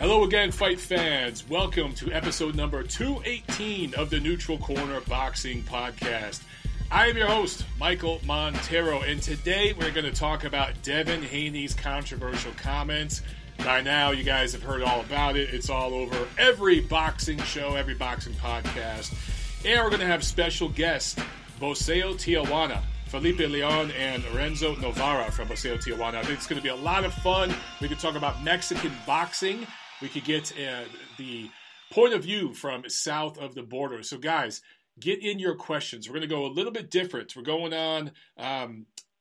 Hello again, fight fans. Welcome to episode number 218 of the Neutral Corner Boxing Podcast. I am your host, Michael Montero, and today we're going to talk about Devin Haney's controversial comments. By now, you guys have heard all about it. It's all over every boxing show, every boxing podcast. And we're going to have special guests, Boxeo Tijuana, Felipe and Renzo Novara from Boxeo Tijuana. I think it's going to be a lot of fun. We could talk about Mexican boxing. We could get the point of view from south of the border. So, guys, get in your questions. We're going to go a little bit different. We're going on a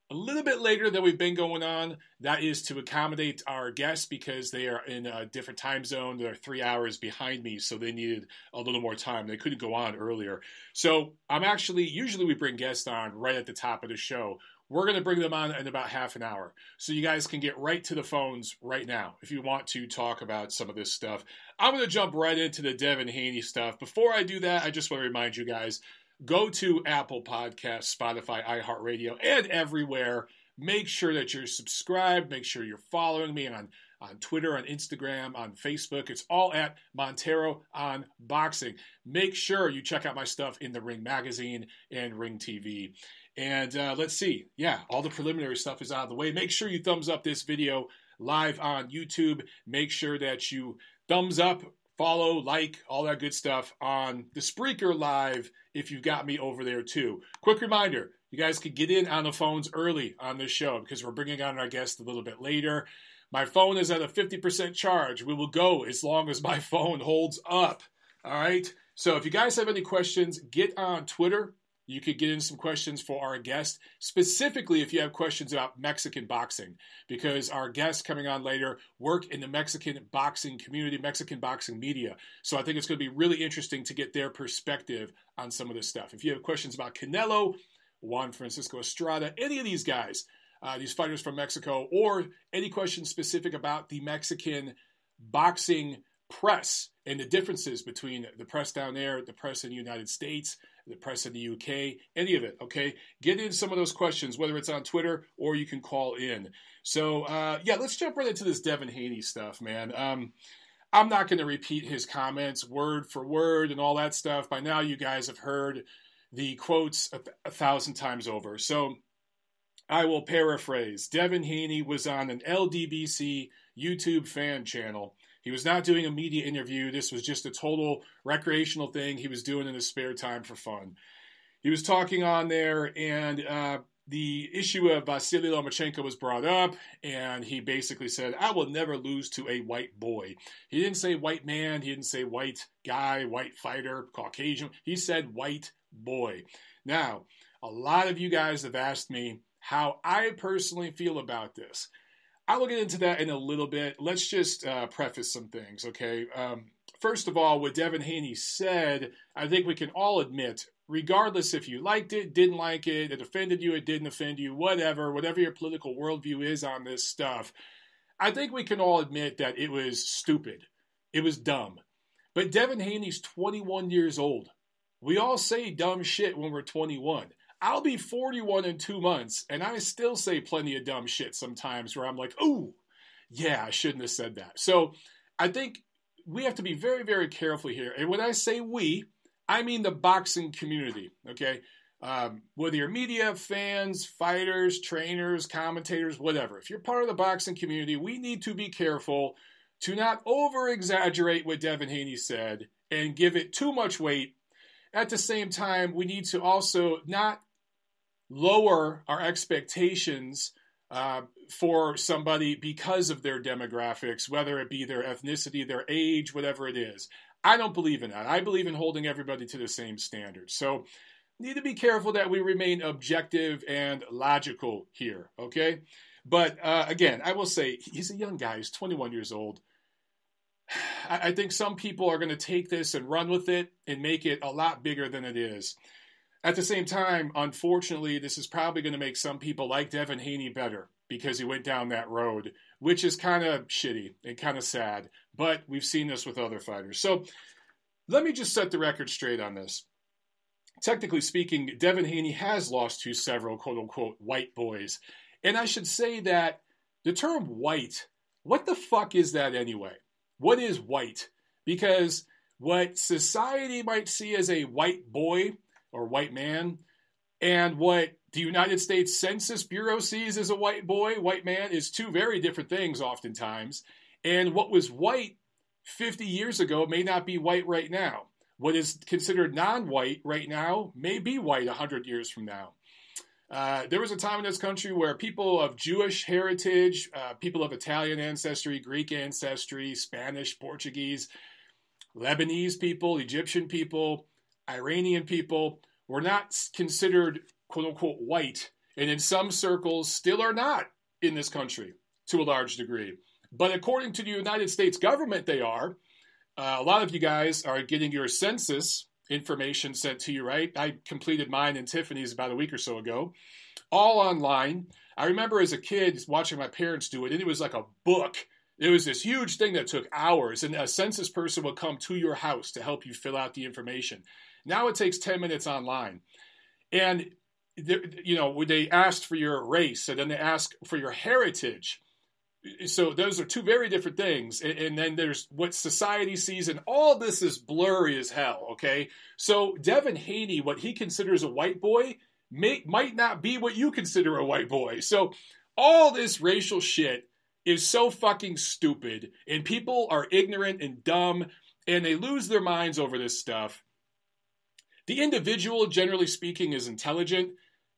little bit later than we've been going on. That is to accommodate our guests because they are in a different time zone. They're 3 hours behind me, so they needed a little more time. They couldn't go on earlier. So usually we bring guests on right at the top of the show. We're going to bring them on in about half an hour. So you guys can get right to the phones right now if you want to talk about some of this stuff. I'm going to jump right into the Devin Haney stuff. Before I do that, I just want to remind you guys, go to Apple Podcasts, Spotify, iHeartRadio, and everywhere. Make sure that you're subscribed. Make sure you're following me on Twitter, on Instagram, on Facebook. It's all at Montero on Boxing. Make sure you check out my stuff in the Ring Magazine and Ring TV. And let's see. Yeah, all the preliminary stuff is out of the way. Make sure you thumbs up this video live on YouTube. Make sure that you thumbs up, follow, like, all that good stuff on the Spreaker Live if you've got me over there too. Quick reminder, you guys can get in on the phones early on this show because we're bringing on our guest a little bit later. My phone is at a 50% charge. We will go as long as my phone holds up. All right? So if you guys have any questions, get on Twitter. You could get in some questions for our guest, specifically if you have questions about Mexican boxing, because our guests coming on later work in the Mexican boxing community, Mexican boxing media. So I think it's going to be really interesting to get their perspective on some of this stuff. If you have questions about Canelo, Juan Francisco Estrada, any of these guys, these fighters from Mexico, or any questions specific about the Mexican boxing press and the differences between the press down there, the press in the United States, the press in the UK, any of it, okay? Get in some of those questions, whether it's on Twitter or you can call in. So, let's jump right into this Devin Haney stuff, man. I'm not going to repeat his comments word for word and all that stuff. By now, you guys have heard the quotes a thousand times over. So, I will paraphrase. Devin Haney was on an LDBC YouTube fan channel. He was not doing a media interview. This was just a total recreational thing he was doing in his spare time for fun. He was talking on there, and the issue of Vasily Lomachenko was brought up, and he basically said, I will never lose to a white boy. He didn't say white man. He didn't say white guy, white fighter, Caucasian. He said white boy. Now, a lot of you guys have asked me how I personally feel about this. I will get into that in a little bit. Let's just preface some things, okay? First of all, what Devin Haney said, I think we can all admit, regardless if you liked it, didn't like it, it offended you, it didn't offend you, whatever your political worldview is on this stuff, I think we can all admit that it was stupid. It was dumb. But Devin Haney's 21 years old. We all say dumb shit when we're 21. I'll be 41 in 2 months, and I still say plenty of dumb shit sometimes where I'm like, ooh, yeah, I shouldn't have said that. So I think we have to be very, very careful here. And when I say we, I mean the boxing community, okay? Whether you're media, fans, fighters, trainers, commentators, whatever. If you're part of the boxing community, we need to be careful to not over-exaggerate what Devin Haney said and give it too much weight. At the same time, we need to also not lower our expectations for somebody because of their demographics, whether it be their ethnicity, their age, whatever it is. I don't believe in that. I believe in holding everybody to the same standards. So need to be careful that we remain objective and logical here, okay? But again, I will say he's a young guy. He's 21 years old. I think some people are going to take this and run with it and make it a lot bigger than it is. At the same time, unfortunately, this is probably going to make some people like Devin Haney better because he went down that road, which is kind of shitty and kind of sad. But we've seen this with other fighters. So let me just set the record straight on this. Technically speaking, Devin Haney has lost to several quote-unquote white boys. And I should say that the term white, what the fuck is that anyway? what is white? Because what society might see as a white boy or white man, and what the United States Census Bureau sees as a white boy, white man, is two very different things oftentimes. And what was white 50 years ago may not be white right now. What is considered non-white right now may be white 100 years from now. There was a time in this country where people of Jewish heritage, people of Italian ancestry, Greek ancestry, Spanish, Portuguese, Lebanese people, Egyptian people, Iranian people were not considered quote-unquote white, and in some circles still are not in this country to a large degree. But according to the United States government, they are. A lot of you guys are getting your census information sent to you, right? I completed mine and Tiffany's about a week or so ago, all online. I remember as a kid watching my parents do it, and it was like a book. It was this huge thing that took hours, and a census person would come to your house to help you fill out the information. Now it takes 10 minutes online. And, they asked for your race, and then they ask for your heritage. So those are two very different things. And then there's what society sees, and all this is blurry as hell, okay? So Devin Haney, what he considers a white boy, might not be what you consider a white boy. So all this racial shit is so fucking stupid, and people are ignorant and dumb, and they lose their minds over this stuff. The individual, generally speaking, is intelligent.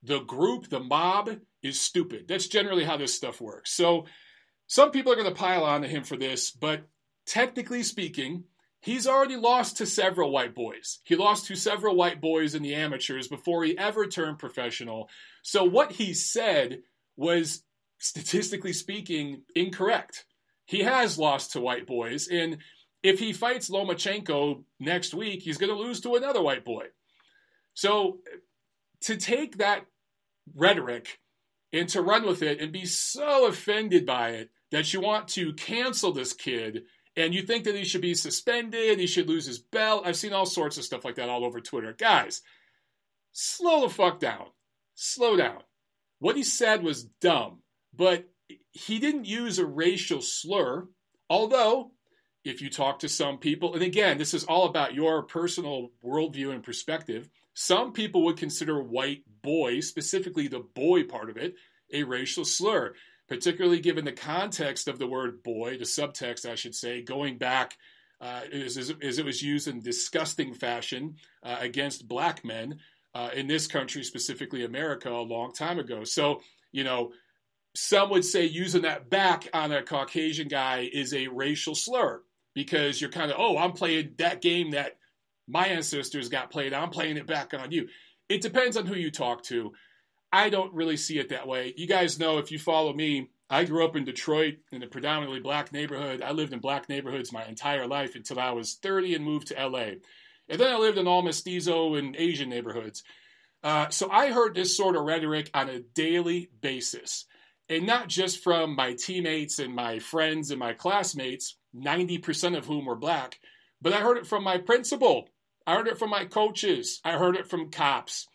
The group, the mob, is stupid. That's generally how this stuff works. So some people are going to pile on to him for this, but technically speaking, he's already lost to several white boys. He lost to several white boys in the amateurs before he ever turned professional. So what he said was, statistically speaking, incorrect. He has lost to white boys, and if he fights Lomachenko next week, he's going to lose to another white boy. So to take that rhetoric and to run with it and be so offended by it that you want to cancel this kid and you think that he should be suspended, he should lose his belt. I've seen all sorts of stuff like that all over Twitter. Guys, slow the fuck down. Slow down. What he said was dumb, but he didn't use a racial slur, although if you talk to some people, and again, this is all about your personal worldview and perspective, some people would consider white boy, specifically the boy part of it, a racial slur, particularly given the context of the word boy, the subtext, I should say, going back as it was used in disgusting fashion against black men in this country, specifically America, a long time ago. So, some would say using that back on a Caucasian guy is a racial slur because you're kind of, I'm playing that game that my ancestors got played. I'm playing it back on you. It depends on who you talk to. I don't really see it that way. You guys know, if you follow me, I grew up in Detroit in a predominantly black neighborhood. I lived in black neighborhoods my entire life until I was 30 and moved to LA. And then I lived in all mestizo and Asian neighborhoods. So I heard this sort of rhetoric on a daily basis. And not just from my teammates and my friends and my classmates, 90% of whom were black, but I heard it from my principal. I heard it from my coaches. I heard it from cops,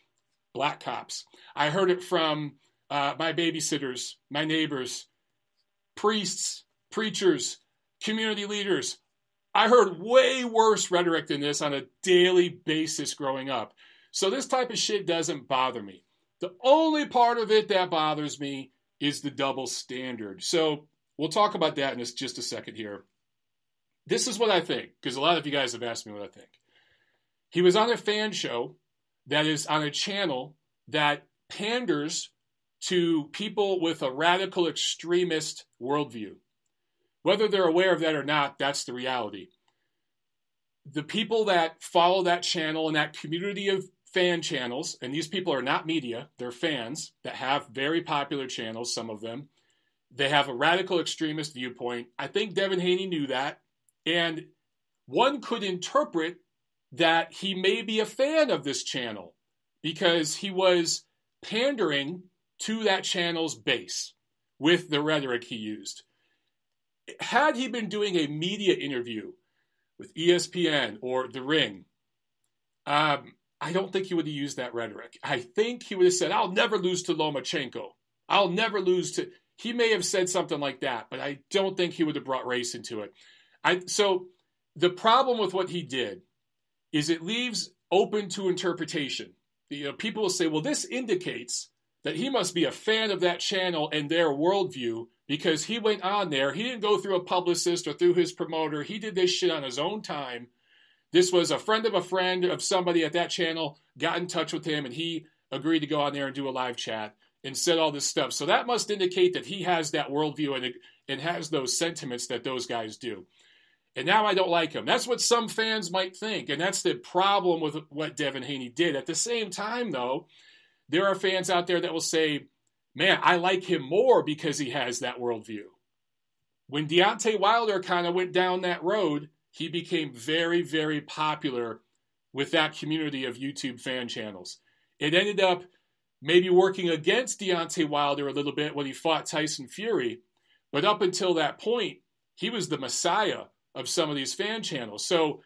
black cops. I heard it from my babysitters, my neighbors, priests, preachers, community leaders. I heard way worse rhetoric than this on a daily basis growing up. So this type of shit doesn't bother me. The only part of it that bothers me is the double standard. So we'll talk about that in just a second here. This is what I think, because a lot of you guys have asked me what I think. He was on a fan show that is on a channel that panders to people with a radical extremist worldview. Whether they're aware of that or not, that's the reality. The people that follow that channel and that community of fan channels, and these people are not media, they're fans that have very popular channels, some of them. They have a radical extremist viewpoint. I think Devin Haney knew that. And one could interpret that he may be a fan of this channel because he was pandering to that channel's base with the rhetoric he used. Had he been doing a media interview with ESPN or The Ring, I don't think he would have used that rhetoric. I think he would have said, I'll never lose to Lomachenko. I'll never lose to... He may have said something like that, but I don't think he would have brought race into it. So the problem with what he did is it leaves open to interpretation. People will say, well, this indicates that he must be a fan of that channel and their worldview because he went on there. He didn't go through a publicist or through his promoter. He did this shit on his own time. This was a friend of somebody at that channel, got in touch with him, and he agreed to go on there and do a live chat and said all this stuff. So that must indicate that he has that worldview and has those sentiments that those guys do. And now I don't like him. That's what some fans might think, and that's the problem with what Devin Haney did. At the same time, though, there are fans out there that will say, man, I like him more because he has that worldview. When Deontay Wilder kind of went down that road, he became very, very popular with that community of YouTube fan channels. It ended up maybe working against Deontay Wilder a little bit when he fought Tyson Fury, but up until that point, he was the messiah of some of these fan channels. So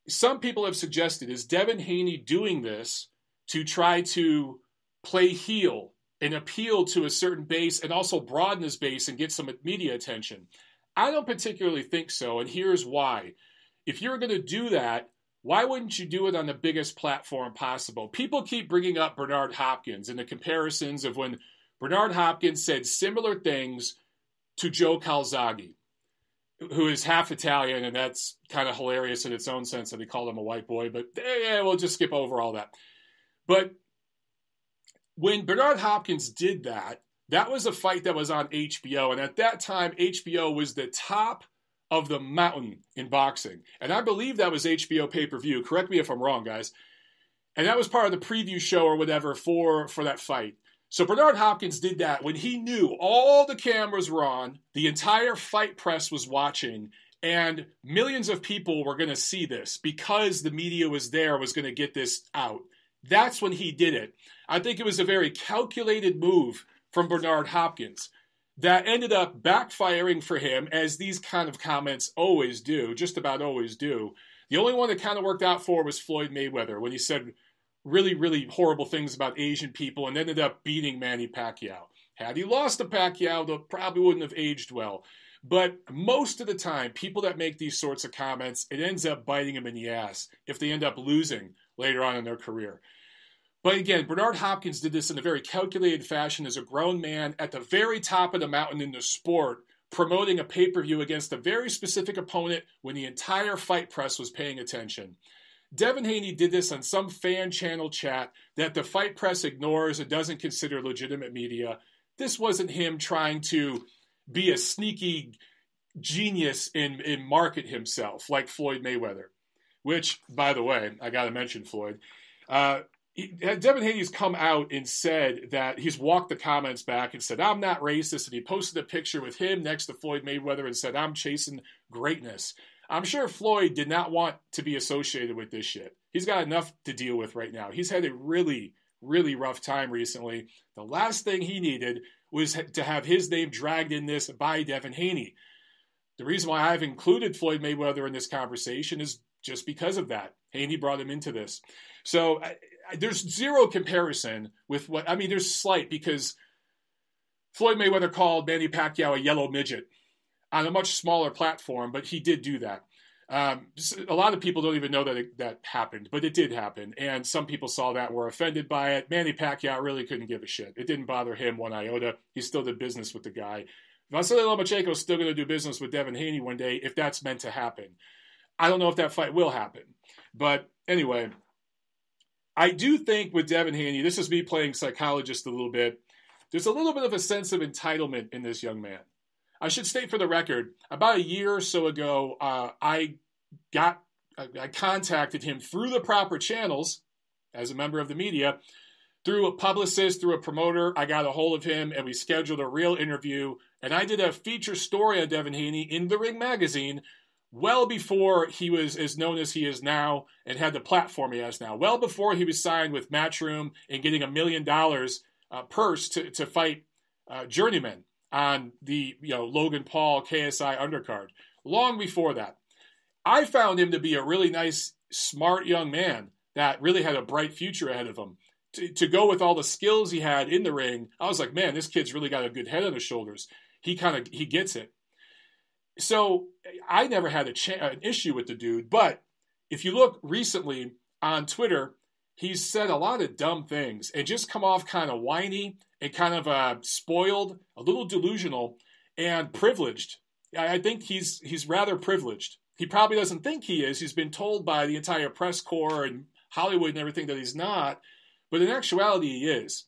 some people have suggested, is Devin Haney doing this to try to play heel and appeal to a certain base and also broaden his base and get some media attention? I don't particularly think so, and here's why. If you're going to do that, why wouldn't you do it on the biggest platform possible? People keep bringing up Bernard Hopkins and the comparisons of when Bernard Hopkins said similar things to Joe Calzaghe, who is half Italian, and that's kind of hilarious in its own sense that he called him a white boy, but yeah, we'll just skip over all that. But when Bernard Hopkins did that, that was a fight that was on HBO, and at that time, HBO was the top of the mountain in boxing. And I believe that was HBO pay-per-view. Correct me if I'm wrong, guys. And that was part of the preview show or whatever for that fight. So Bernard Hopkins did that when he knew all the cameras were on, the entire fight press was watching, and millions of people were going to see this because the media was there, was going to get this out. That's when he did it. I think it was a very calculated move from Bernard Hopkins that ended up backfiring for him, as these kind of comments always do, just about always do. The only one that kind of worked out for was Floyd Mayweather when he said really, really horrible things about Asian people and ended up beating Manny Pacquiao. Had he lost to Pacquiao, though, probably wouldn't have aged well. But most of the time, people that make these sorts of comments, it ends up biting them in the ass if they end up losing later on in their career. But again, Bernard Hopkins did this in a very calculated fashion as a grown man at the very top of the mountain in the sport, promoting a pay-per-view against a very specific opponent when the entire fight press was paying attention. Devin Haney did this on some fan channel chat that the fight press ignores and doesn't consider legitimate media. This wasn't him trying to be a sneaky genius and market himself like Floyd Mayweather, which, by the way, I got to mention Floyd. Devin Haney's come out and said that he's walked the comments back and said, I'm not racist, and he posted a picture with him next to Floyd Mayweather and said, I'm chasing greatness. I'm sure Floyd did not want to be associated with this shit. He's got enough to deal with right now. He's had a really, really rough time recently. The last thing he needed was to have his name dragged in this by Devin Haney. The reason why I've included Floyd Mayweather in this conversation is just because of that. Haney brought him into this. So there's zero comparison with what, I mean, there's slight, because Floyd Mayweather called Manny Pacquiao a yellow midget on a much smaller platform, but he did do that. A lot of people don't even know that that happened, but it did happen. And some people saw that and were offended by it. Manny Pacquiao really couldn't give a shit. It didn't bother him one iota. He still did business with the guy. Vasily Lomachenko is still going to do business with Devin Haney one day if that's meant to happen. I don't know if that fight will happen. But anyway, I do think with Devin Haney, this is me playing psychologist a little bit, there's a little bit of a sense of entitlement in this young man. I should state for the record, about a year or so ago, I contacted him through the proper channels as a member of the media, through a publicist, through a promoter. I got a hold of him and we scheduled a real interview. And I did a feature story on Devin Haney in The Ring magazine well before he was as known as he is now and had the platform he has now. Well before he was signed with Matchroom and getting $1 million purse to fight Journeyman on the Logan Paul KSI undercard. Long before that. I found him to be a really nice, smart young man that really had a bright future ahead of him. To go with all the skills he had in the ring, I was like, man, this kid's really got a good head on his shoulders. He gets it. So I never had an issue with the dude, but if you look recently on Twitter, he's said a lot of dumb things and just come off kind of whiny and kind of spoiled, a little delusional, and privileged. I think he's rather privileged. He probably doesn't think he is. He's been told by the entire press corps and Hollywood and everything that he's not, but in actuality he is.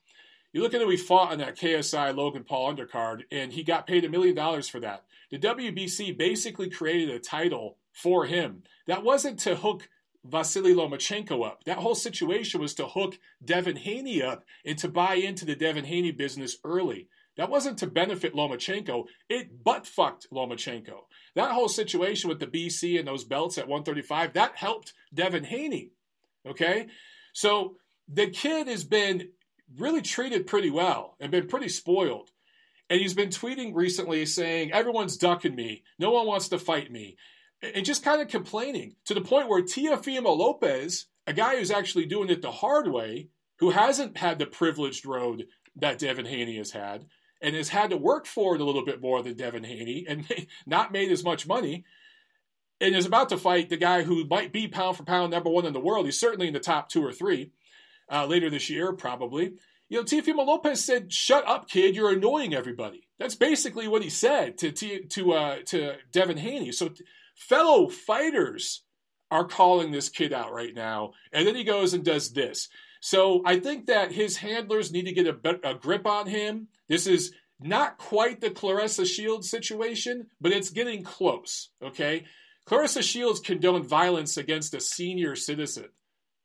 You look at who he fought on that KSI Logan Paul undercard, and he got paid $1 million for that. The WBC basically created a title for him. That wasn't to hook Vasily Lomachenko up. That whole situation was to hook Devin Haney up and to buy into the Devin Haney business early. That wasn't to benefit Lomachenko. It butt-fucked Lomachenko. That whole situation with the BC and those belts at 135, that helped Devin Haney. Okay? So the kid has been really treated pretty well and been pretty spoiled. And he's been tweeting recently saying, everyone's ducking me. No one wants to fight me. And just kind of complaining to the point where Teofimo Lopez, a guy who's actually doing it the hard way, who hasn't had the privileged road that Devin Haney has had, and has had to work for it a little bit more than Devin Haney and not made as much money, and is about to fight the guy who might be pound for pound #1 in the world. He's certainly in the top 2 or 3 later this year, probably. Teofimo Lopez said, "Shut up, kid. You're annoying everybody." That's basically what he said to Devin Haney. So fellow fighters are calling this kid out right now. And then he goes and does this. So I think that his handlers need to get a grip on him. This is not quite the Claressa Shields situation, but it's getting close, okay? Claressa Shields condoned violence against a senior citizen,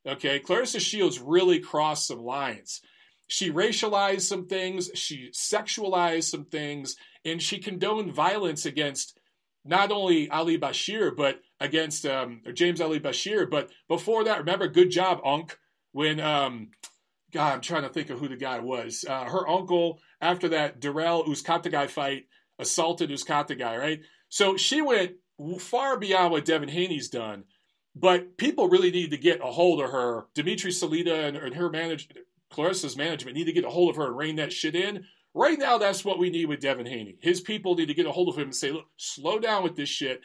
okay? Claressa Shields really crossed some lines. She racialized some things, she sexualized some things, and she condoned violence against not only Ali Bashir, but against James Ali Bashir. But before that, remember, good job, Unc, when, God, I'm trying to think of who the guy was. Her uncle, after that Darrell Uzcategui fight, assaulted Uzcategui, right? So she went far beyond what Devin Haney's done. But people really need to get a hold of her. Dimitri Salita and her Claressa's management need to get a hold of her and rein that shit in. Right now, that's what we need with Devin Haney. His people need to get a hold of him and say, look, slow down with this shit.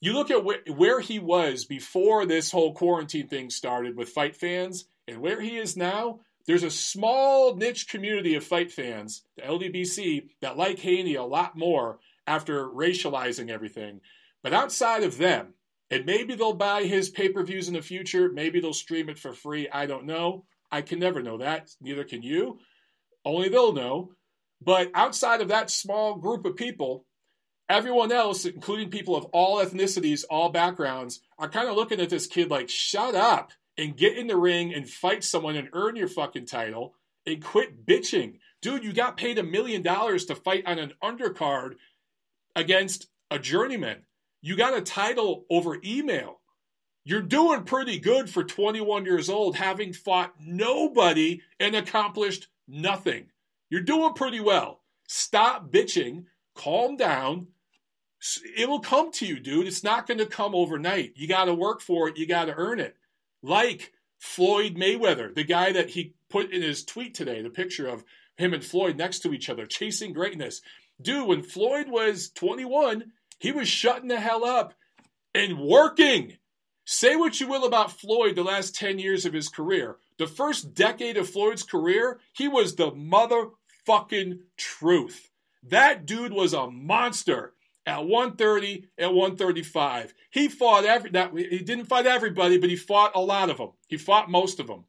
You look at where he was before this whole quarantine thing started with fight fans and where he is now. There's a small niche community of fight fans, the LDBC, that like Haney a lot more after racializing everything. But outside of them, and maybe they'll buy his pay-per-views in the future, maybe they'll stream it for free, I don't know. I can never know that. Neither can you. Only they'll know. But outside of that small group of people, everyone else, including people of all ethnicities, all backgrounds, are kind of looking at this kid like, shut up and get in the ring and fight someone and earn your fucking title and quit bitching. Dude, you got paid $1 million to fight on an undercard against a journeyman. You got a title over email. You're doing pretty good for 21 years old, having fought nobody and accomplished nothing. You're doing pretty well. Stop bitching. Calm down. It'll come to you, dude. It's not going to come overnight. You got to work for it. You got to earn it. Like Floyd Mayweather, the guy that he put in his tweet today, the picture of him and Floyd next to each other, chasing greatness. Dude, when Floyd was 21, he was shutting the hell up and working. Say what you will about Floyd the last 10 years of his career. The first decade of Floyd's career, he was the motherfucking truth. That dude was a monster at 130, at 135. He fought he didn't fight everybody, but he fought a lot of them. He fought most of them.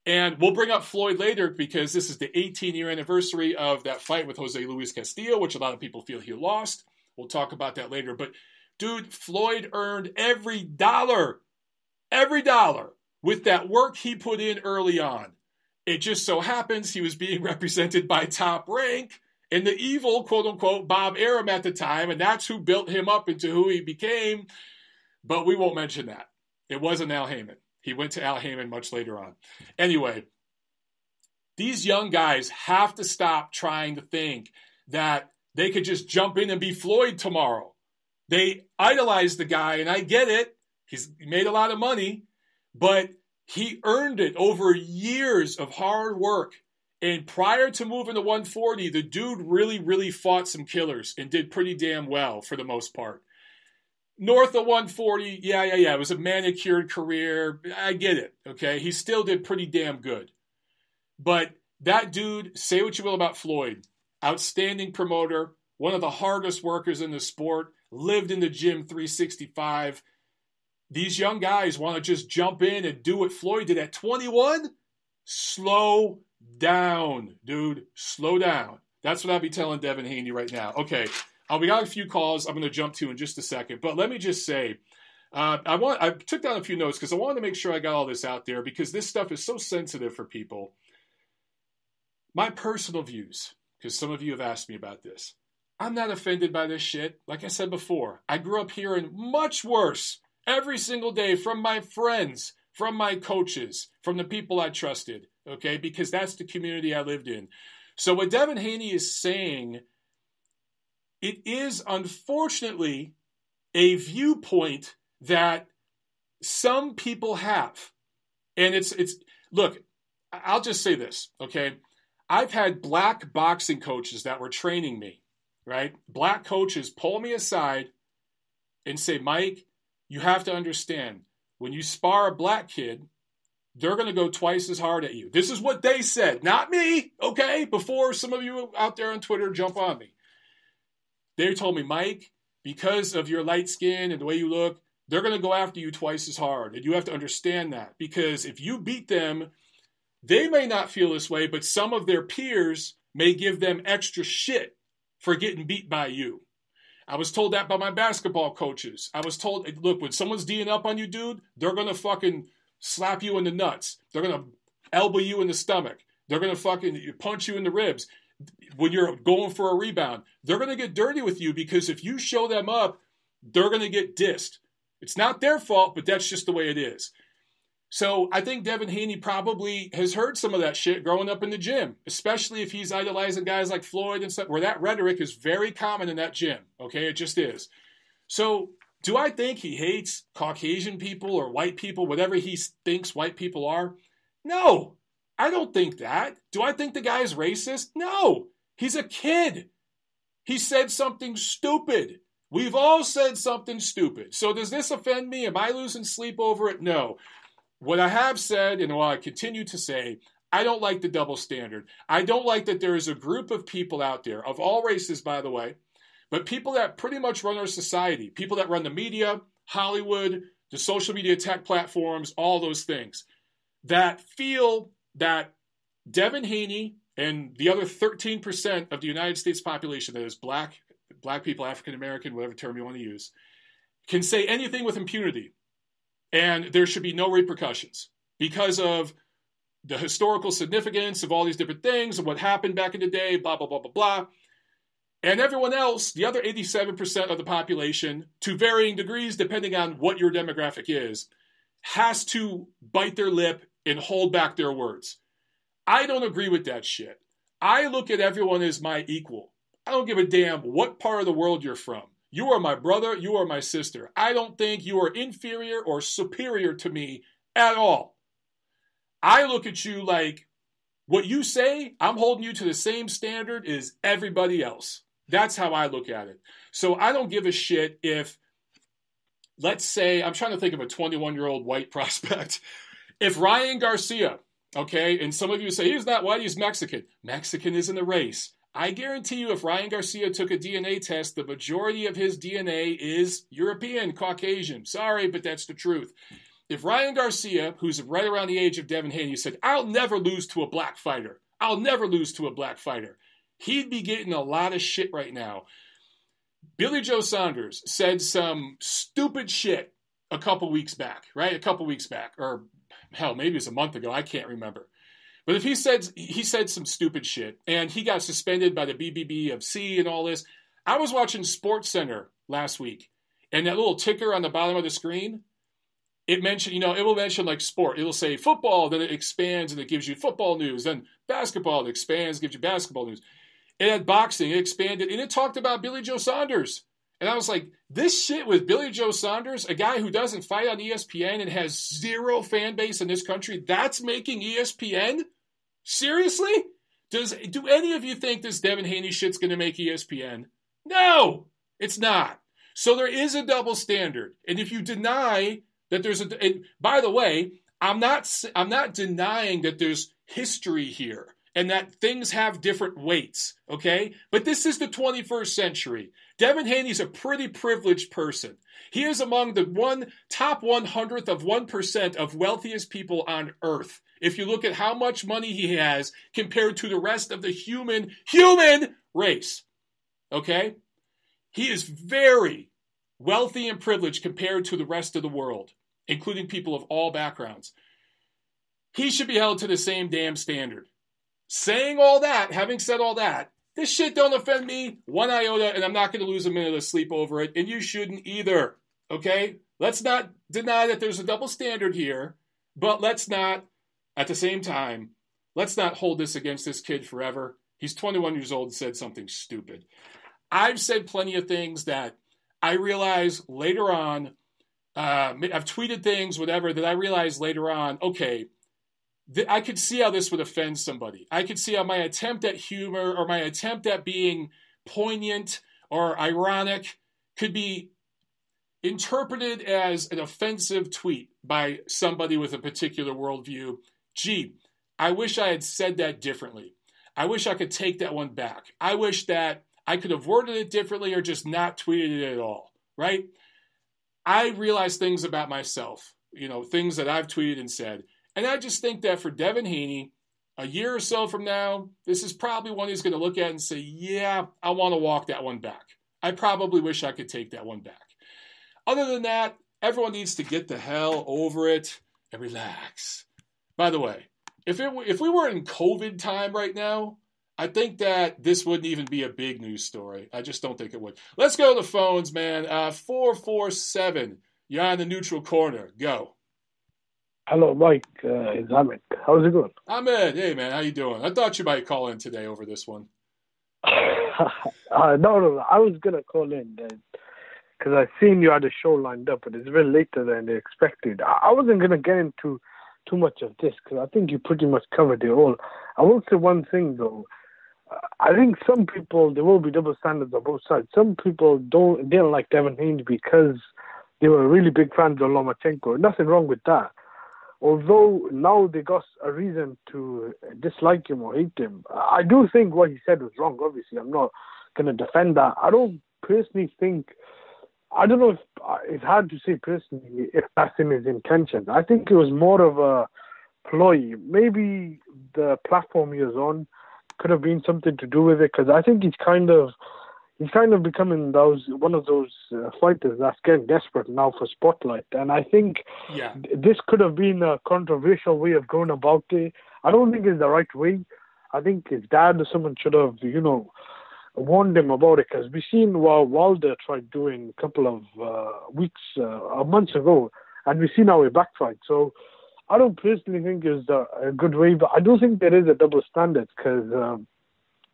And we'll bring up Floyd later because this is the 18-year anniversary of that fight with Jose Luis Castillo, which a lot of people feel he lost. We'll talk about that later. But dude, Floyd earned every dollar with that work he put in early on. It just so happens he was being represented by Top Rank and the evil, quote-unquote, Bob Arum at the time, and that's who built him up into who he became. But we won't mention that. It wasn't Al Heyman. He went to Al Heyman much later on. Anyway, these young guys have to stop trying to think that they could just jump in and be Floyd tomorrow. They idolize the guy, and I get it. He made a lot of money, but he earned it over years of hard work And prior to moving to 140, the dude really, really fought some killers and did pretty damn well for the most part. North of 140, yeah. It was a manicured career. I get it, okay? He still did pretty damn good. But that dude, say what you will about Floyd, outstanding promoter, one of the hardest workers in the sport, lived in the gym 365. These young guys want to just jump in and do what Floyd did at 21. Slow down, dude. Slow down. That's what I'll be telling Devin Haney right now. Okay, we got a few calls I'm going to jump to in just a second. But let me just say, I took down a few notes because I wanted to make sure I got all this out there because this stuff is so sensitive for people. My personal views, because some of you have asked me about this. I'm not offended by this shit. Like I said before, I grew up hearing much worse every single day from my friends, from my coaches, from the people I trusted, okay? Because that's the community I lived in. So what Devin Haney is saying, it is unfortunately a viewpoint that some people have. And it's look, I'll just say this, okay? I've had black boxing coaches that were training me, right? Black coaches pull me aside and say, Mike, you have to understand, when you spar a black kid, they're going to go twice as hard at you. This is what they said, not me, okay? Before some of you out there on Twitter jump on me. They told me, Mike, because of your light skin and the way you look, they're going to go after you twice as hard. And you have to understand that. Because if you beat them, they may not feel this way, but some of their peers may give them extra shit for getting beat by you. I was told that by my basketball coaches. I was told, look, when someone's D'ing up on you, dude, they're going to fucking slap you in the nuts. They're going to elbow you in the stomach. They're going to fucking punch you in the ribs. When you're going for a rebound, they're going to get dirty with you because if you show them up, they're going to get dissed. It's not their fault, but that's just the way it is. So I think Devin Haney probably has heard some of that shit growing up in the gym, especially if he's idolizing guys like Floyd and stuff, where that rhetoric is very common in that gym. Okay, it just is. So do I think he hates Caucasian people or white people, whatever he thinks white people are? No, I don't think that. Do I think the guy is racist? No, he's a kid. He said something stupid. We've all said something stupid. So does this offend me? Am I losing sleep over it? No. What I have said, and what I continue to say, I don't like the double standard. I don't like that there is a group of people out there, of all races, by the way, but people that pretty much run our society, people that run the media, Hollywood, the social media tech platforms, all those things, that feel that Devin Haney and the other 13% of the United States population, that is black people, African American, whatever term you want to use, can say anything with impunity. And there should be no repercussions because of the historical significance of all these different things and what happened back in the day, blah, blah, blah, blah, blah. And everyone else, the other 87% of the population, to varying degrees, depending on what your demographic is, has to bite their lip and hold back their words. I don't agree with that shit. I look at everyone as my equal. I don't give a damn what part of the world you're from. You are my brother, you are my sister. I don't think you are inferior or superior to me at all. I look at you like what you say, I'm holding you to the same standard as everybody else. That's how I look at it. So I don't give a shit if, let's say, I'm trying to think of a 21-year-old white prospect. If Ryan Garcia, okay, and some of you say, he's not white, he's Mexican. Mexican isn't a race. I guarantee you if Ryan Garcia took a DNA test, the majority of his DNA is European, Caucasian. Sorry, but that's the truth. If Ryan Garcia, who's right around the age of Devin Haney, said, I'll never lose to a black fighter. I'll never lose to a black fighter. He'd be getting a lot of shit right now. Billy Joe Saunders said some stupid shit a couple weeks back, right? A couple weeks back. Or hell, maybe it was a month ago. I can't remember. But if he said some stupid shit, and he got suspended by the BBBFC and all this. I was watching SportsCenter last week, and that little ticker on the bottom of the screen, it mentioned, it will mention like sport. It'll say football, then it expands and it gives you football news. Then basketball, it expands, gives you basketball news. It had boxing, it expanded, and it talked about Billy Joe Saunders. And I was like, this shit with Billy Joe Saunders, a guy who doesn't fight on ESPN and has zero fan base in this country, that's making ESPN? Seriously? Do any of you think this Devin Haney shit's going to make ESPN? No, it's not. So there is a double standard. And if you deny that there's and by the way, I'm not denying that there's history here and that things have different weights, okay? But this is the 21st century. Devin Haney's a pretty privileged person. He is among the top 100th of 1% of wealthiest people on earth. If you look at how much money he has compared to the rest of the human race, okay? He is very wealthy and privileged compared to the rest of the world, including people of all backgrounds. He should be held to the same damn standard. Saying all that, having said all that, this shit don't offend me one iota, and I'm not going to lose a minute of sleep over it, and you shouldn't either, okay? Let's not deny that there's a double standard here, but let's not, at the same time, let's not hold this against this kid forever. He's 21 years old and said something stupid. I've said plenty of things that I realize later on, I've tweeted things, whatever, that I realized later on, okay, I could see how this would offend somebody. I could see how my attempt at humor or my attempt at being poignant or ironic could be interpreted as an offensive tweet by somebody with a particular worldview. Gee, I wish I had said that differently. I wish I could take that one back. I wish that I could have worded it differently or just not tweeted it at all, right? I realize things about myself, things that I've tweeted and said. And I just think that for Devin Haney, a year or so from now, this is probably one he's going to look at and say, yeah, I want to walk that one back. I probably wish I could take that one back. Other than that, everyone needs to get the hell over it and relax. By the way, if we were in COVID time right now, I think that this wouldn't even be a big news story. I just don't think it would. Let's go to the phones, man. 447, you're on the neutral corner. Go. Hello, Mike. It's Ahmed. How's it going? Ahmed, hey, man. How you doing? I thought you might call in today over this one. No. I was going to call in because I seen you had a show lined up, but it's a bit later than expected. I wasn't going to get into too much of this because I think you pretty much covered it all. I will say one thing, though. I think some people, there will be double standards on both sides. Some people didn't like Devin Haney because they were really big fans of Lomachenko. Nothing wrong with that. Although now they got a reason to dislike him or hate him. I do think what he said was wrong, obviously. I'm not going to defend that. I don't personally think, I don't know if it's hard to say personally if that's in his intentions. I think it was more of a ploy. Maybe the platform he was on could have been something to do with it, because I think he's kind of becoming one of those fighters that's getting desperate now for spotlight. And I think this could have been a controversial way of going about it. I don't think it's the right way. I think his dad or someone should have, warned him about it, because we've seen what Wilder tried doing a couple of months ago, and we've seen how it backfired. So I don't personally think it's a good way, but I do think there is a double standard, because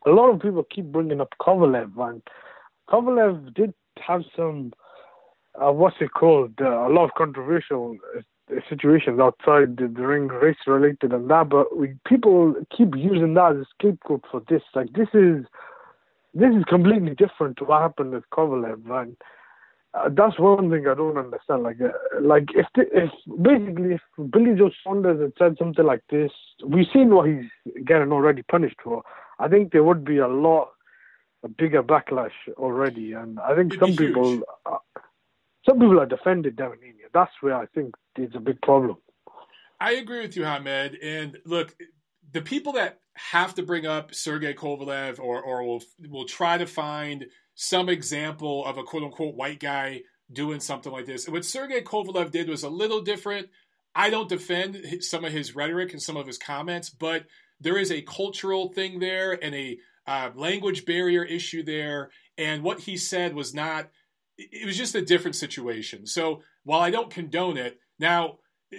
a lot of people keep bringing up Kovalev, and Kovalev did have some, a lot of controversial situations outside the ring, race-related and that, but people keep using that as a scapegoat for this. Like, this is completely different to what happened with Kovalev, and that's one thing I don't understand. If Billy Joe Saunders had said something like this, we've seen what he's getting already punished for. I think there would be a bigger backlash already, and I think some people are defending Devin Haney. That's where I think there's a big problem. I agree with you, Ahmed. And look, the people that have to bring up Sergey Kovalev or will try to find some example of a quote-unquote white guy doing something like this. What Sergey Kovalev did was a little different. I don't defend some of his rhetoric and some of his comments, but there is a cultural thing there and a language barrier issue there. And what he said was it was just a different situation. So while I don't condone it, now,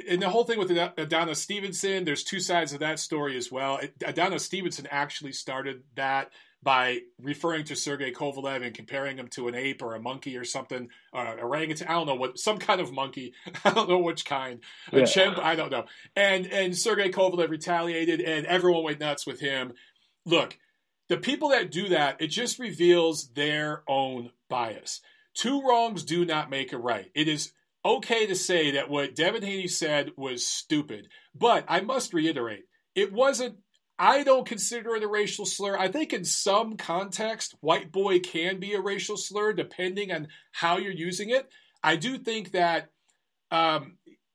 and the whole thing with Adonis Stevenson, there's two sides of that story as well. Adonis Stevenson actually started that by referring to Sergey Kovalev and comparing him to an ape or a monkey or something, orangutan, I don't know some kind of monkey, I don't know which kind, a chimp, I don't know. And Sergey Kovalev retaliated, and everyone went nuts with him. look, the people that do that, it just reveals their own bias. Two wrongs do not make a right. It is okay to say that what Devin Haney said was stupid, but I must reiterate, it wasn't. I don't consider it a racial slur. I think in some context, white boy can be a racial slur depending on how you're using it. I do think that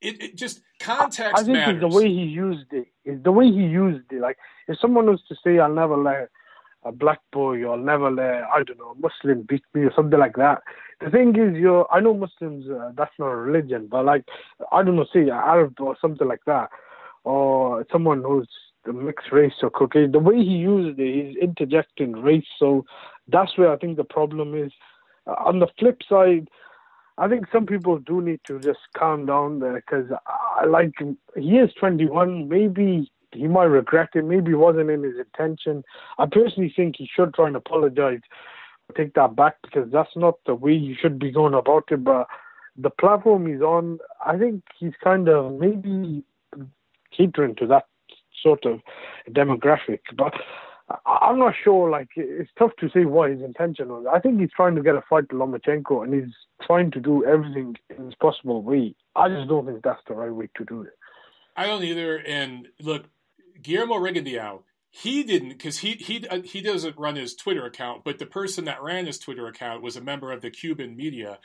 it just context I think matters. It's the way he used it. It's the way he used it. Like, if someone was to say, I'll never let a black boy, or I'll never let, I don't know, a Muslim beat me or something like that. The thing is, I know Muslims, that's not a religion, but like, I don't know, say an Arab or something like that, or someone who's a mixed race or Caucasian, the way he used it, he's interjecting race. So that's where I think the problem is. On the flip side, I think some people do need to just calm down there, because he is 21. Maybe he might regret it. Maybe it wasn't in his intention. I personally think he should try and apologize, take that back, because that's not the way you should be going about it. But the platform he's on, I think he's kind of maybe catering to that sort of demographic. But I'm not sure. Like, it's tough to say what his intention was. I think he's trying to get a fight to Lomachenko, and he's trying to do everything in his possible way. I just don't think that's the right way to do it. I don't either. And look, Guillermo Rigondeaux, he didn't, because he doesn't run his Twitter account, but the person that ran his Twitter account was a member of the Cuban media,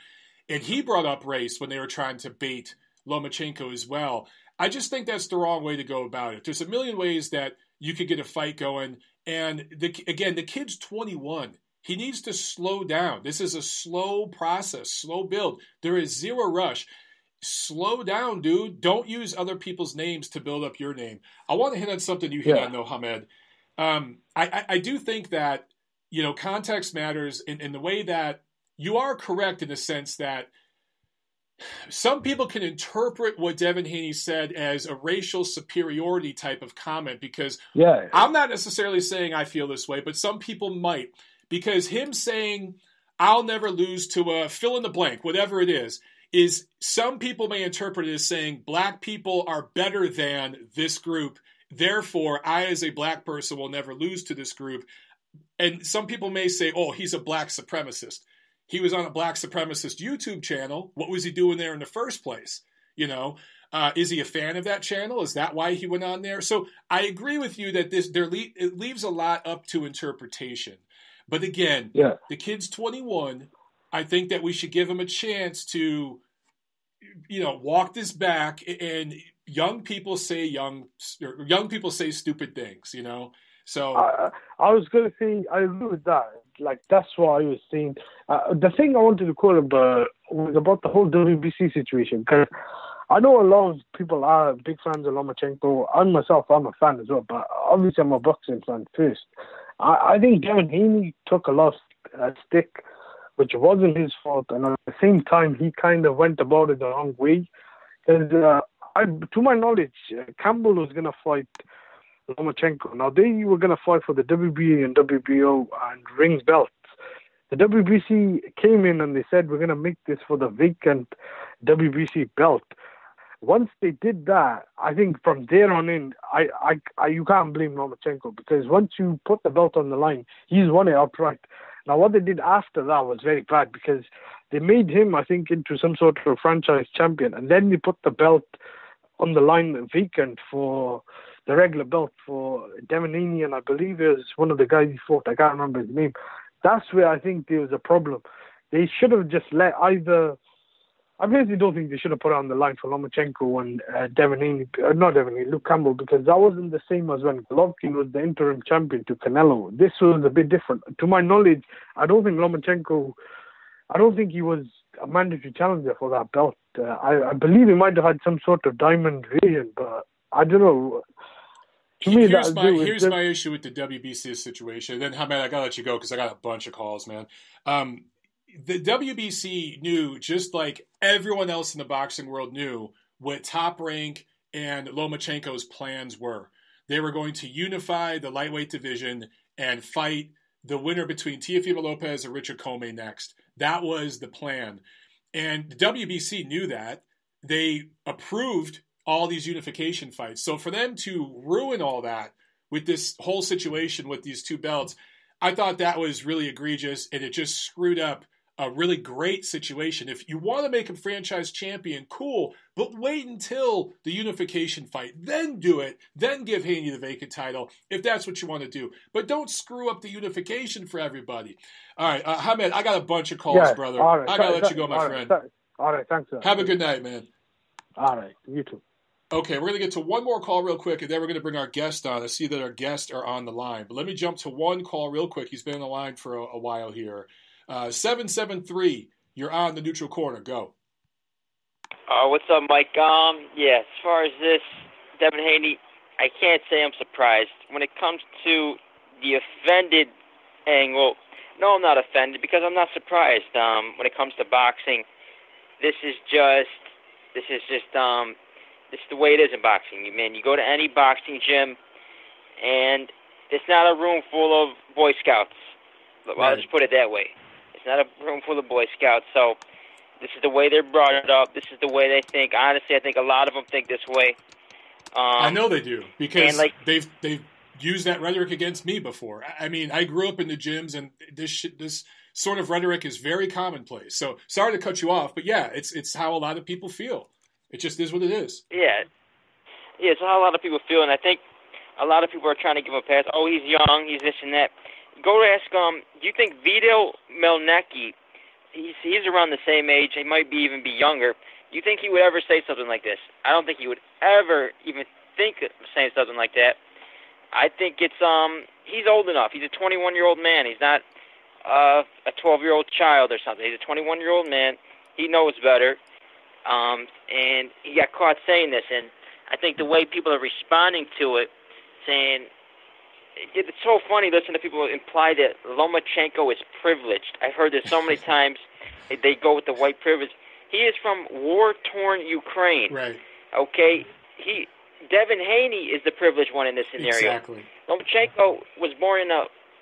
and he brought up race when they were trying to bait Lomachenko as well. I just think that's the wrong way to go about it. There's a million ways that you could get a fight going. And the kid's 21. He needs to slow down. This is a slow process, slow build. There is zero rush. Slow down, dude. Don't use other people's names to build up your name. I want to hit on something you hit on, though, Hamed. I do think that, context matters in the way that you are correct in the sense that some people can interpret what Devin Haney said as a racial superiority type of comment, because I'm not necessarily saying I feel this way, but some people might, because him saying, I'll never lose to a fill in the blank, whatever it is some people may interpret it as saying black people are better than this group. Therefore, I as a black person will never lose to this group. And some people may say, oh, he's a black supremacist. He was on a black supremacist YouTube channel. What was he doing there in the first place? Is he a fan of that channel? Is that why he went on there? So I agree with you that it leaves a lot up to interpretation. But again, the kid's 21. I think that we should give him a chance to, walk this back. And young people say stupid things. So I was going to say, I agree with that. Like, that's what I was saying. The thing I wanted to call about was about the whole WBC situation, because I know a lot of people are big fans of Lomachenko. I myself, I'm a fan as well, but obviously I'm a boxing fan first. I think Devin Haney took a lot of stick, which wasn't his fault, and at the same time, he kind of went about it the wrong way. Because to my knowledge, Campbell was going to fight Lomachenko. Now, they were going to fight for the WBA and WBO and rings belts. The WBC came in and they said, we're going to make this for the vacant WBC belt. Once they did that, I think from there on in, you can't blame Lomachenko, because once you put the belt on the line, he's won it outright. Now, what they did after that was very bad, because they made him, I think, into some sort of franchise champion, and then they put the belt on the line vacant for the regular belt for Devin Haney, and I believe it was one of the guys he fought. I can't remember his name. That's where I think there was a problem. They should have just let either... I basically don't think they should have put it on the line for Lomachenko and Luke Campbell, because that wasn't the same as when Golovkin was the interim champion to Canelo. This was a bit different. To my knowledge, I don't think he was a mandatory challenger for that belt. I believe he might have had some sort of diamond variant, but I don't know. Here's my issue with the WBC situation. Then, Hamed, I gotta let you go because I got a bunch of calls, man. The WBC knew, just like everyone else in the boxing world knew, what Top Rank and Lomachenko's plans were. They were going to unify the lightweight division and fight the winner between Teofimo Lopez and Richard Comey next. That was the plan. And the WBC knew that. They approved all these unification fights. So for them to ruin all that with this whole situation with these two belts. I thought that was really egregious, and it just screwed up a really great situation. If you want to make him franchise champion, cool, but wait until the unification fight. Then do it. Then give Haney the vacant title if that's what you want to do. But don't screw up the unification for everybody. All right, Hamed, I got a bunch of calls, brother. All right, I got to let you go, my friend. All right, thanks. Have a good night, man. All right, you too. Okay, we're going to get to one more call real quick, and then we're going to bring our guest on. I see that our guests are on the line. But let me jump to one call real quick. He's been on the line for a while here. 773, you're on the neutral corner. Go. What's up, Mike? Yeah, as far as this, Devin Haney, I can't say I'm surprised. When it comes to the offended angle, no, I'm not offended because I'm not surprised. When it comes to boxing, this is the way it is in boxing. Man, you go to any boxing gym, and it's not a room full of Boy Scouts. Well, right. I'll just put it that way. It's not a room full of Boy Scouts. So this is the way they're brought up. This is the way they think. Honestly, I think a lot of them think this way. I know they do because like, they've used that rhetoric against me before. I mean, I grew up in the gyms, and this sort of rhetoric is very commonplace. So sorry to cut you off, but yeah, it's how a lot of people feel. It just is what it is. Yeah, it's how a lot of people feel, and I think a lot of people are trying to give him a pass. Oh, he's young, he's this and that. Go ask, do you think Vito Melnecki, he's around the same age, he might even be younger, do you think he would ever say something like this? I don't think he would ever even think of saying something like that. I think it's, he's old enough. He's a 21-year-old man. He's not a 12-year-old child or something. He's a 21-year-old man. He knows better. And he got caught saying this, and I think the way people are responding to it, saying, it's so funny listening to people imply that Lomachenko is privileged. I've heard this so many times. They go with the white privilege. He is from war-torn Ukraine. Right. Okay? Devin Haney is the privileged one in this scenario. Exactly. Lomachenko was born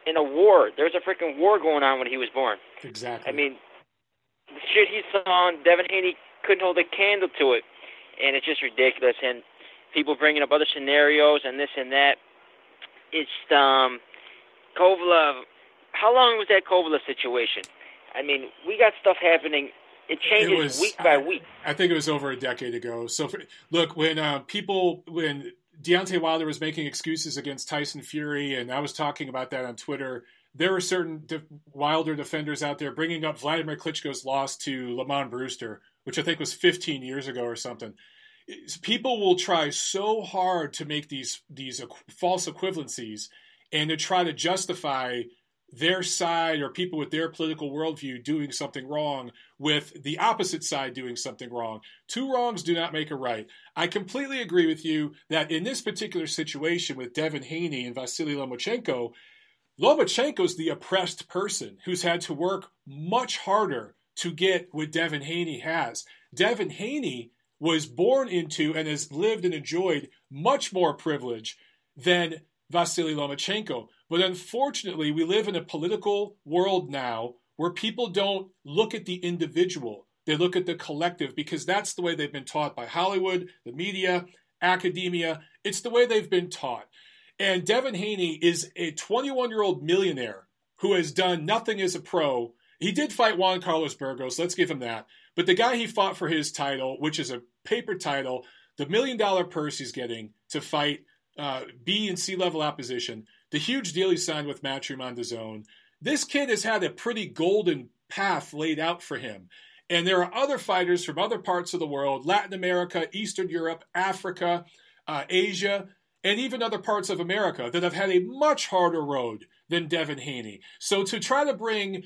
in a war. There's a freaking war going on when he was born. Exactly. I mean, the shit he saw, Devin Haney couldn't hold a candle to it. And it's just ridiculous. And people bringing up other scenarios and this and that. It's Kovalev. How long was that Kovalev situation? I mean, we got stuff happening. It changes week by week. I think it was over a decade ago. So, look, when Deontay Wilder was making excuses against Tyson Fury, and I was talking about that on Twitter, there were certain Wilder defenders out there bringing up Vladimir Klitschko's loss to Lamont Brewster, which I think was 15 years ago or something. People will try so hard to make these false equivalencies and to try to justify their side or people with their political worldview doing something wrong with the opposite side doing something wrong. Two wrongs do not make a right. I completely agree with you that in this particular situation with Devin Haney and Vasily Lomachenko, Lomachenko's the oppressed person who's had to work much harder to get what Devin Haney has. Devin Haney was born into and has lived and enjoyed much more privilege than Vasily Lomachenko. But unfortunately, we live in a political world now where people don't look at the individual. They look at the collective because that's the way they've been taught by Hollywood, the media, academia. It's the way they've been taught. And Devin Haney is a 21-year-old millionaire who has done nothing as a pro. He did fight Juan Carlos Burgos. Let's give him that. But the guy he fought for his title, which is a paper title, the $1 million purse he's getting to fight B and C level opposition, the huge deal he signed with Matchroom on DAZN. This kid has had a pretty golden path laid out for him. And there are other fighters from other parts of the world, Latin America, Eastern Europe, Africa, Asia, and even other parts of America that have had a much harder road than Devin Haney. So to try to bring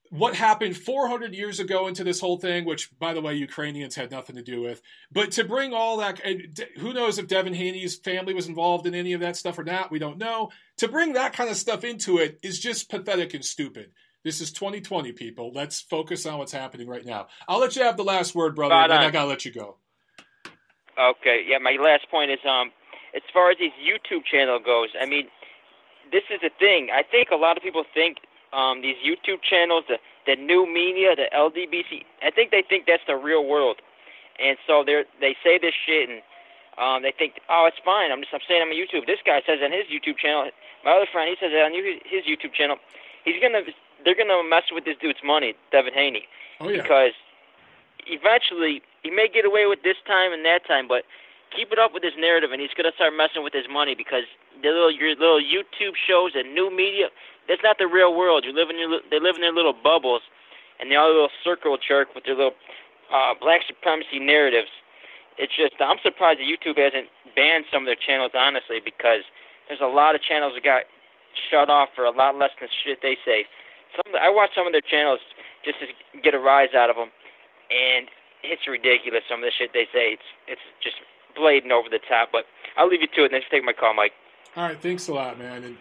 what happened 400 years ago into this whole thing, which, by the way, Ukrainians had nothing to do with, but to bring all that, and who knows if Devin Haney's family was involved in any of that stuff or not, we don't know. To bring that kind of stuff into it is just pathetic and stupid. This is 2020, people. Let's focus on what's happening right now. I'll let you have the last word, brother, and then I got to let you go. Okay, yeah, my last point is, as far as his YouTube channel goes, I mean, this is the thing. I think a lot of people think these YouTube channels, the new media, the LDBC, I think they think that's the real world. And so they say this shit, and They think, oh, it's fine. I'm saying I'm on YouTube. This guy says on his YouTube channel. My other friend, he says on his YouTube channel, they're gonna mess with this dude's money, Devin Haney, because eventually he may get away with this time and that time, but keep it up with his narrative, and he's gonna start messing with his money because your little YouTube shows and new media, that's not the real world. They live in their little bubbles, and they're all a little circle jerk with their little black supremacy narratives. It's just, I'm surprised that YouTube hasn't banned some of their channels, honestly, because there's a lot of channels that got shut off for a lot less than shit they say. I watch some of their channels just to get a rise out of them, and it's ridiculous, some of the shit they say. It's just blading over the top, but I'll leave you to it. Thanks for taking my call, Mike. All right, thanks a lot, man. And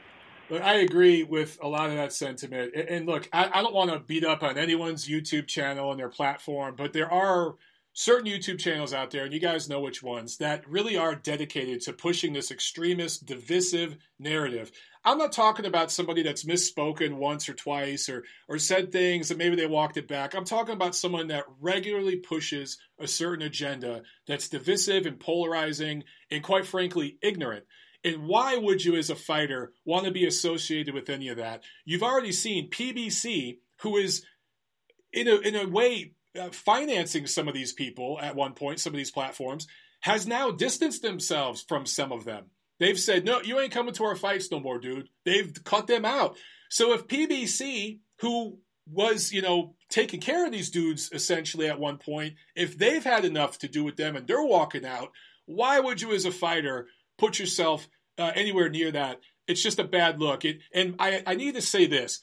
look, I agree with a lot of that sentiment. And look, I don't want to beat up on anyone's YouTube channel and their platform, but there are certain YouTube channels out there, and you guys know which ones, that really are dedicated to pushing this extremist, divisive narrative. I'm not talking about somebody that's misspoken once or twice or said things and maybe they walked it back. I'm talking about someone that regularly pushes a certain agenda that's divisive and polarizing and, quite frankly, ignorant. And why would you, as a fighter, want to be associated with any of that? You've already seen PBC, who is, in a way, financing some of these people at one point, some of these platforms, has now distanced themselves from some of them. They've said, no, you ain't coming to our fights no more, dude. They've cut them out. So if PBC, who was, taking care of these dudes essentially at one point, if they've had enough to do with them and they're walking out, why would you, as a fighter, put yourself anywhere near that? It's just a bad look. And I need to say this.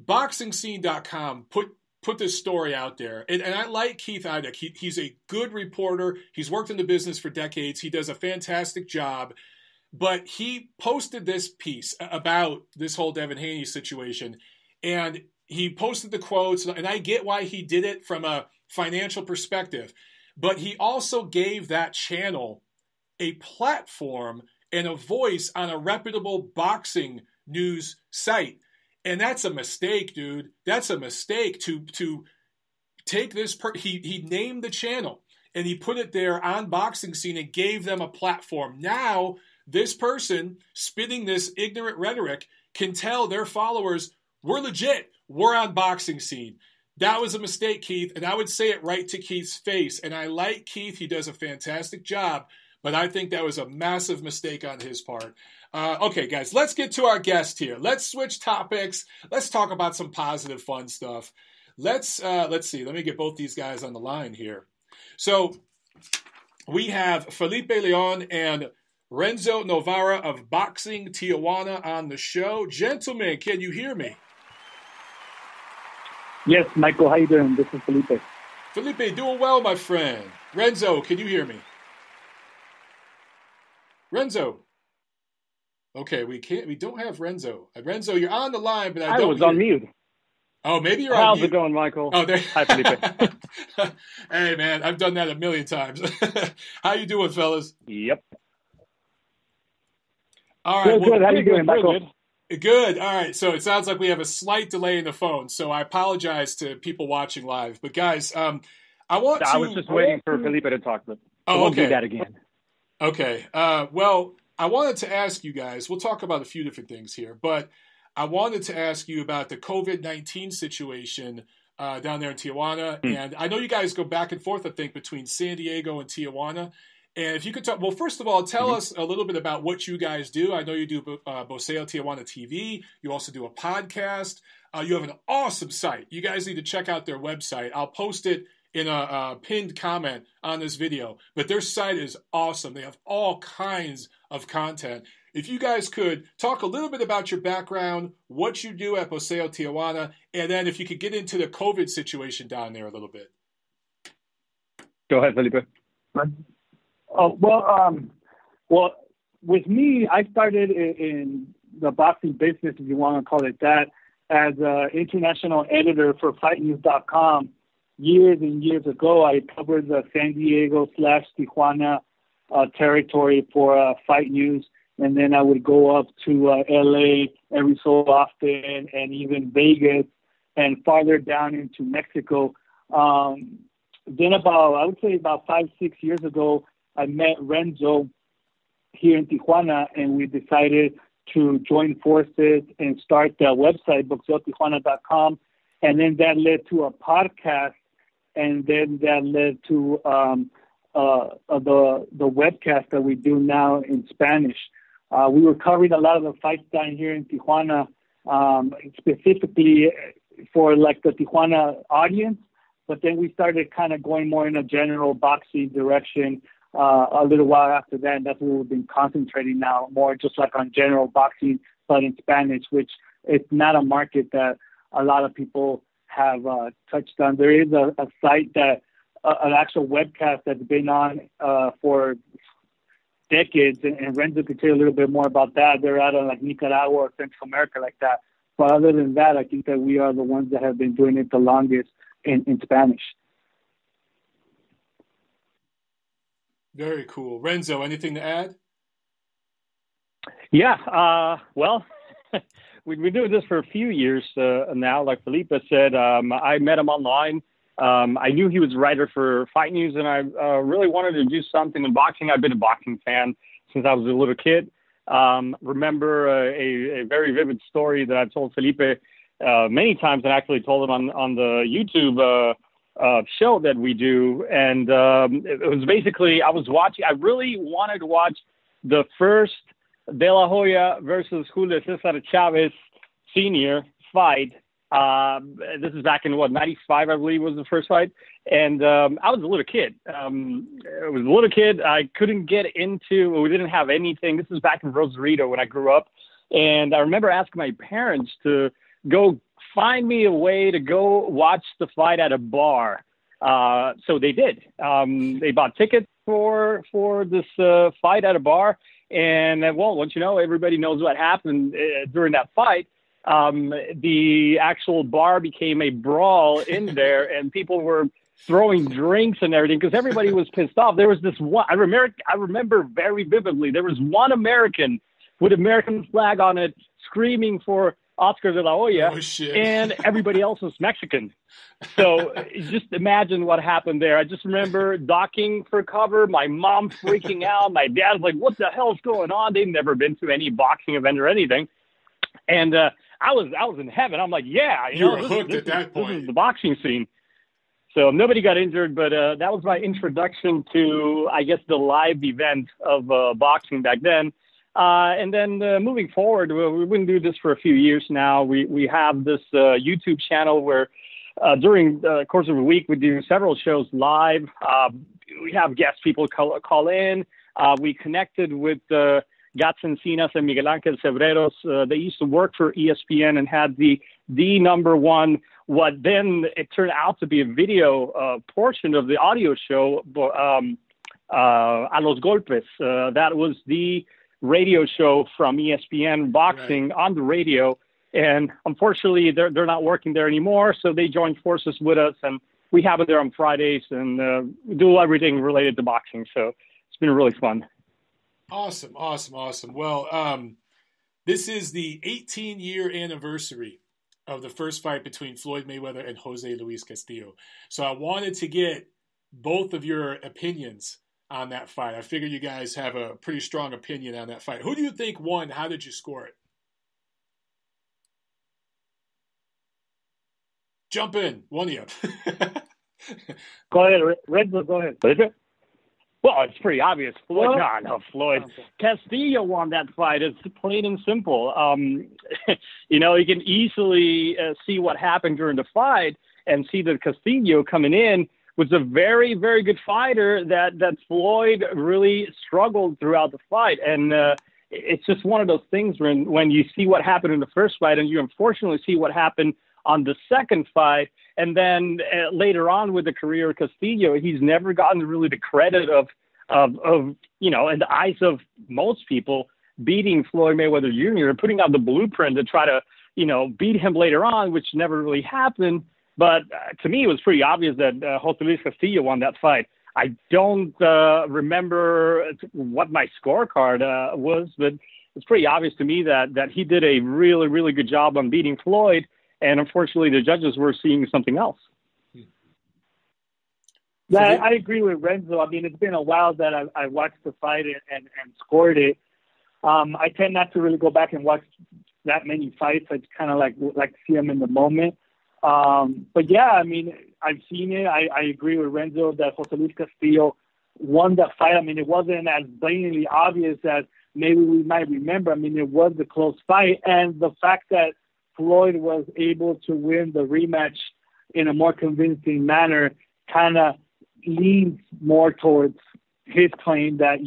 BoxingScene.com put this story out there. And I like Keith Idec. He's a good reporter. He's worked in the business for decades. He does a fantastic job. But he posted this piece about this whole Devin Haney situation. And he posted the quotes. And I get why he did it from a financial perspective. But he also gave that channel a platform and a voice on a reputable boxing news site. And that's a mistake, dude. That's a mistake to take this. He named the channel and he put it there on Boxing Scene and gave them a platform. Now, this person spitting this ignorant rhetoric can tell their followers, we're legit. We're on Boxing Scene. That was a mistake, Keith. And I would say it right to Keith's face. And I like Keith. He does a fantastic job. But I think that was a massive mistake on his part. Okay, guys, let's get to our guest here. Let's switch topics. Let's talk about some positive, fun stuff. Let's see. Let me get both these guys on the line here. So we have Felipe Leon and Renzo Novara of Boxeo Tijuana on the show. Gentlemen, can you hear me? Yes, Michael. How you doing? This is Felipe. Felipe, doing well, my friend. Renzo, can you hear me? Renzo. Okay, we don't have Renzo. Renzo, you're on the line, but I was on mute. Oh, maybe you're on mute. How's it going, Michael? Oh, there. Hi, Felipe. Hey, man, I've done that a million times. How you doing, fellas? Yep. All right. Good. How you doing, Michael? Good. All right. So it sounds like we have a slight delay in the phone, so I apologize to people watching live. But guys, I was just waiting for Felipe to talk, but I won't do that again. Okay. Well, I wanted to ask you guys, we'll talk about a few different things here, but I wanted to ask you about the COVID-19 situation down there in Tijuana. And I know you guys go back and forth, I think, between San Diego and Tijuana. And if you could talk, well, first of all, tell us a little bit about what you guys do. I know you do BoxeoTijuanaTV. You also do a podcast. You have an awesome site. You guys need to check out their website. I'll post it in a pinned comment on this video. But their site is awesome. They have all kinds of content. If you guys could talk a little bit about your background, what you do at Boxeo Tijuana, and then if you could get into the COVID situation down there a little bit. Go ahead, Felipe. Well, with me, I started in the boxing business, if you want to call it that, as an international editor for FightNews.com. Years and years ago, I covered the San Diego/Tijuana territory for Fight News, and then I would go up to LA every so often, and even Vegas, and farther down into Mexico. Then about 5-6 years ago, I met Renzo here in Tijuana, and we decided to join forces and start the website, BoxeoTijuana.com. And then that led to a podcast, and then that led to the webcast that we do now in Spanish. We were covering a lot of the fights down here in Tijuana, specifically for like the Tijuana audience. But then we started kind of going more in a general boxing direction a little while after that. And that's what we've been concentrating now, more just like on general boxing, but in Spanish, which is not a market that a lot of people have touched on. There is a site that, an actual webcast that's been on for decades, and Renzo could tell you a little bit more about that. They're out of like Nicaragua or Central America like that. But other than that, I think that we are the ones that have been doing it the longest in Spanish. Very cool. Renzo, anything to add? Yeah, well, we've been doing this for a few years now. Like Felipe said, I met him online. I knew he was a writer for Fight News, and I really wanted to do something in boxing. I've been a boxing fan since I was a little kid. Remember a very vivid story that I've told Felipe many times, and actually told him on the YouTube show that we do. And it was basically, I really wanted to watch the first De La Hoya versus Julio Cesar Chavez Sr. fight. This is back in 95, I believe, was the first fight. And I was a little kid. I couldn't get into, we didn't have anything. This is back in Rosarito when I grew up. And I remember asking my parents to go find me a way to go watch the fight at a bar. So they did. They bought tickets for this fight at a bar. And well, once you know, everybody knows what happened during that fight. The actual bar became a brawl in there, and people were throwing drinks and everything because everybody was pissed off. There was this one, I remember very vividly, there was one American with American flag on it screaming for Oscar de la Hoya, and everybody else was Mexican. So just imagine what happened there. I just remember docking for cover, my mom freaking out, my dad was like, what the hell's going on? They'd never been to any boxing event or anything. And I was in heaven. I'm like, yeah, you were hooked at that point. This is the boxing scene. So nobody got injured, but that was my introduction to, I guess, the live event of boxing back then. And then moving forward, we've been doing this for a few years now. We have this YouTube channel where during the course of a week, we do several shows live. We have guest people call in. We connected with Gats Encinas and Miguel Ángel Cebreros. They used to work for ESPN and had the number one, what then it turned out to be a video portion of the audio show, A Los Golpes. That was the radio show from ESPN boxing on the radio. And unfortunately, they're not working there anymore. So they joined forces with us, and we have it there on Fridays and do everything related to boxing. So it's been really fun. Awesome. Well, this is the 18-year anniversary of the first fight between Floyd Mayweather and Jose Luis Castillo. So I wanted to get both of your opinions on that fight. I figure you guys have a pretty strong opinion on that fight. Who do you think won? How did you score it? Jump in, one of you. Go ahead, Renzo, go ahead. Well, it's pretty obvious. Floyd. Castillo won that fight. It's plain and simple. You can easily see what happened during the fight and see that Castillo coming in was a very, very good fighter that Floyd really struggled throughout the fight. And it's just one of those things when you see what happened in the first fight and you unfortunately see what happened on the second fight. And then later on with the career of Castillo, he's never gotten really the credit of in the eyes of most people, beating Floyd Mayweather Jr. and putting out the blueprint to try to, beat him later on, which never really happened. But to me, it was pretty obvious that Jose Luis Castillo won that fight. I don't remember what my scorecard was, but it's pretty obvious to me that he did a really, really good job on beating Floyd. And unfortunately, the judges were seeing something else. Yeah, I agree with Renzo. I mean, it's been a while that I watched the fight and scored it. I tend not to really go back and watch that many fights. I kind of like to see them in the moment. But yeah, I mean, I've seen it. I agree with Renzo that Jose Luis Castillo won the fight. I mean, it wasn't as blatantly obvious as maybe we might remember. I mean, it was a close fight. And the fact that Floyd was able to win the rematch in a more convincing manner kind of leans more towards his claim that,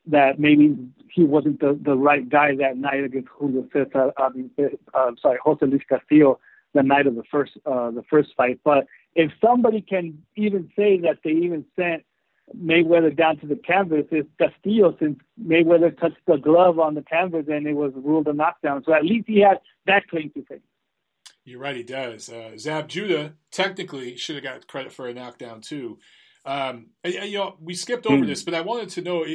that maybe he wasn't the right guy that night against Julio Cesar. Jose Luis Castillo, the night of the first fight. But if somebody can even say that they even sent Mayweather down to the canvas, it's Castillo, since Mayweather touched the glove on the canvas and it was ruled a knockdown. So at least he had that claim to fame. You're right, he does. Zab Judah technically should have got credit for a knockdown too. We skipped over this, but I wanted to know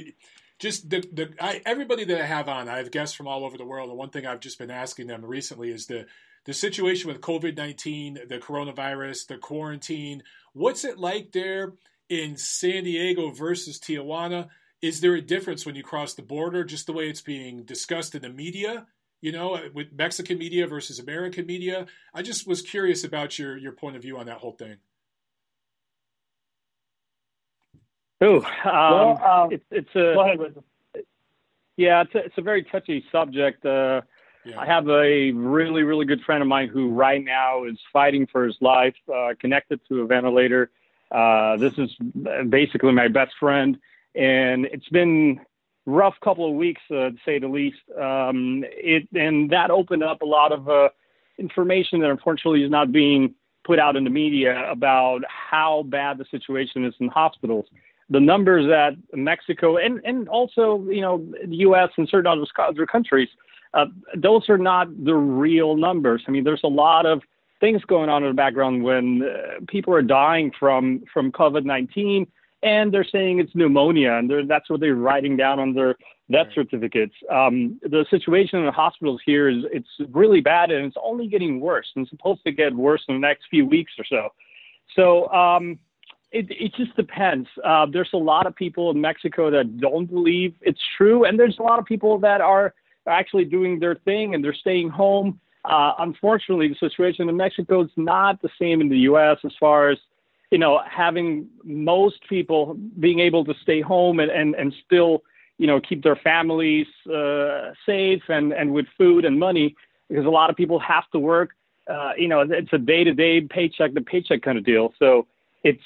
everybody that I have on, I have guests from all over the world, and one thing I've just been asking them recently is the situation with COVID-19, the coronavirus, the quarantine. What's it like there in San Diego versus Tijuana? Is there a difference when you cross the border, just the way it's being discussed in the media? With Mexican media versus American media. I just was curious about your point of view on that whole thing. Go ahead, it's a very touchy subject. I have a really, really good friend of mine who right now is fighting for his life, connected to a ventilator. This is basically my best friend, and it's been rough couple of weeks, to say the least. And that opened up a lot of information that unfortunately is not being put out in the media about how bad the situation is in hospitals. The numbers at Mexico and also, the U.S. and certain other countries, those are not the real numbers. I mean, there's a lot of things going on in the background when people are dying from COVID-19. And they're saying it's pneumonia, and that's what they're writing down on their death certificates. The situation in the hospitals here it's really bad, and it's only getting worse. And it's supposed to get worse in the next few weeks or so. So it just depends. There's a lot of people in Mexico that don't believe it's true, and there's a lot of people that are actually doing their thing, and they're staying home. Unfortunately, the situation in Mexico is not the same in the U.S. as far as having most people being able to stay home and still, keep their families safe and with food and money, because a lot of people have to work. It's a day-to-day, paycheck-to-paycheck kind of deal. So it's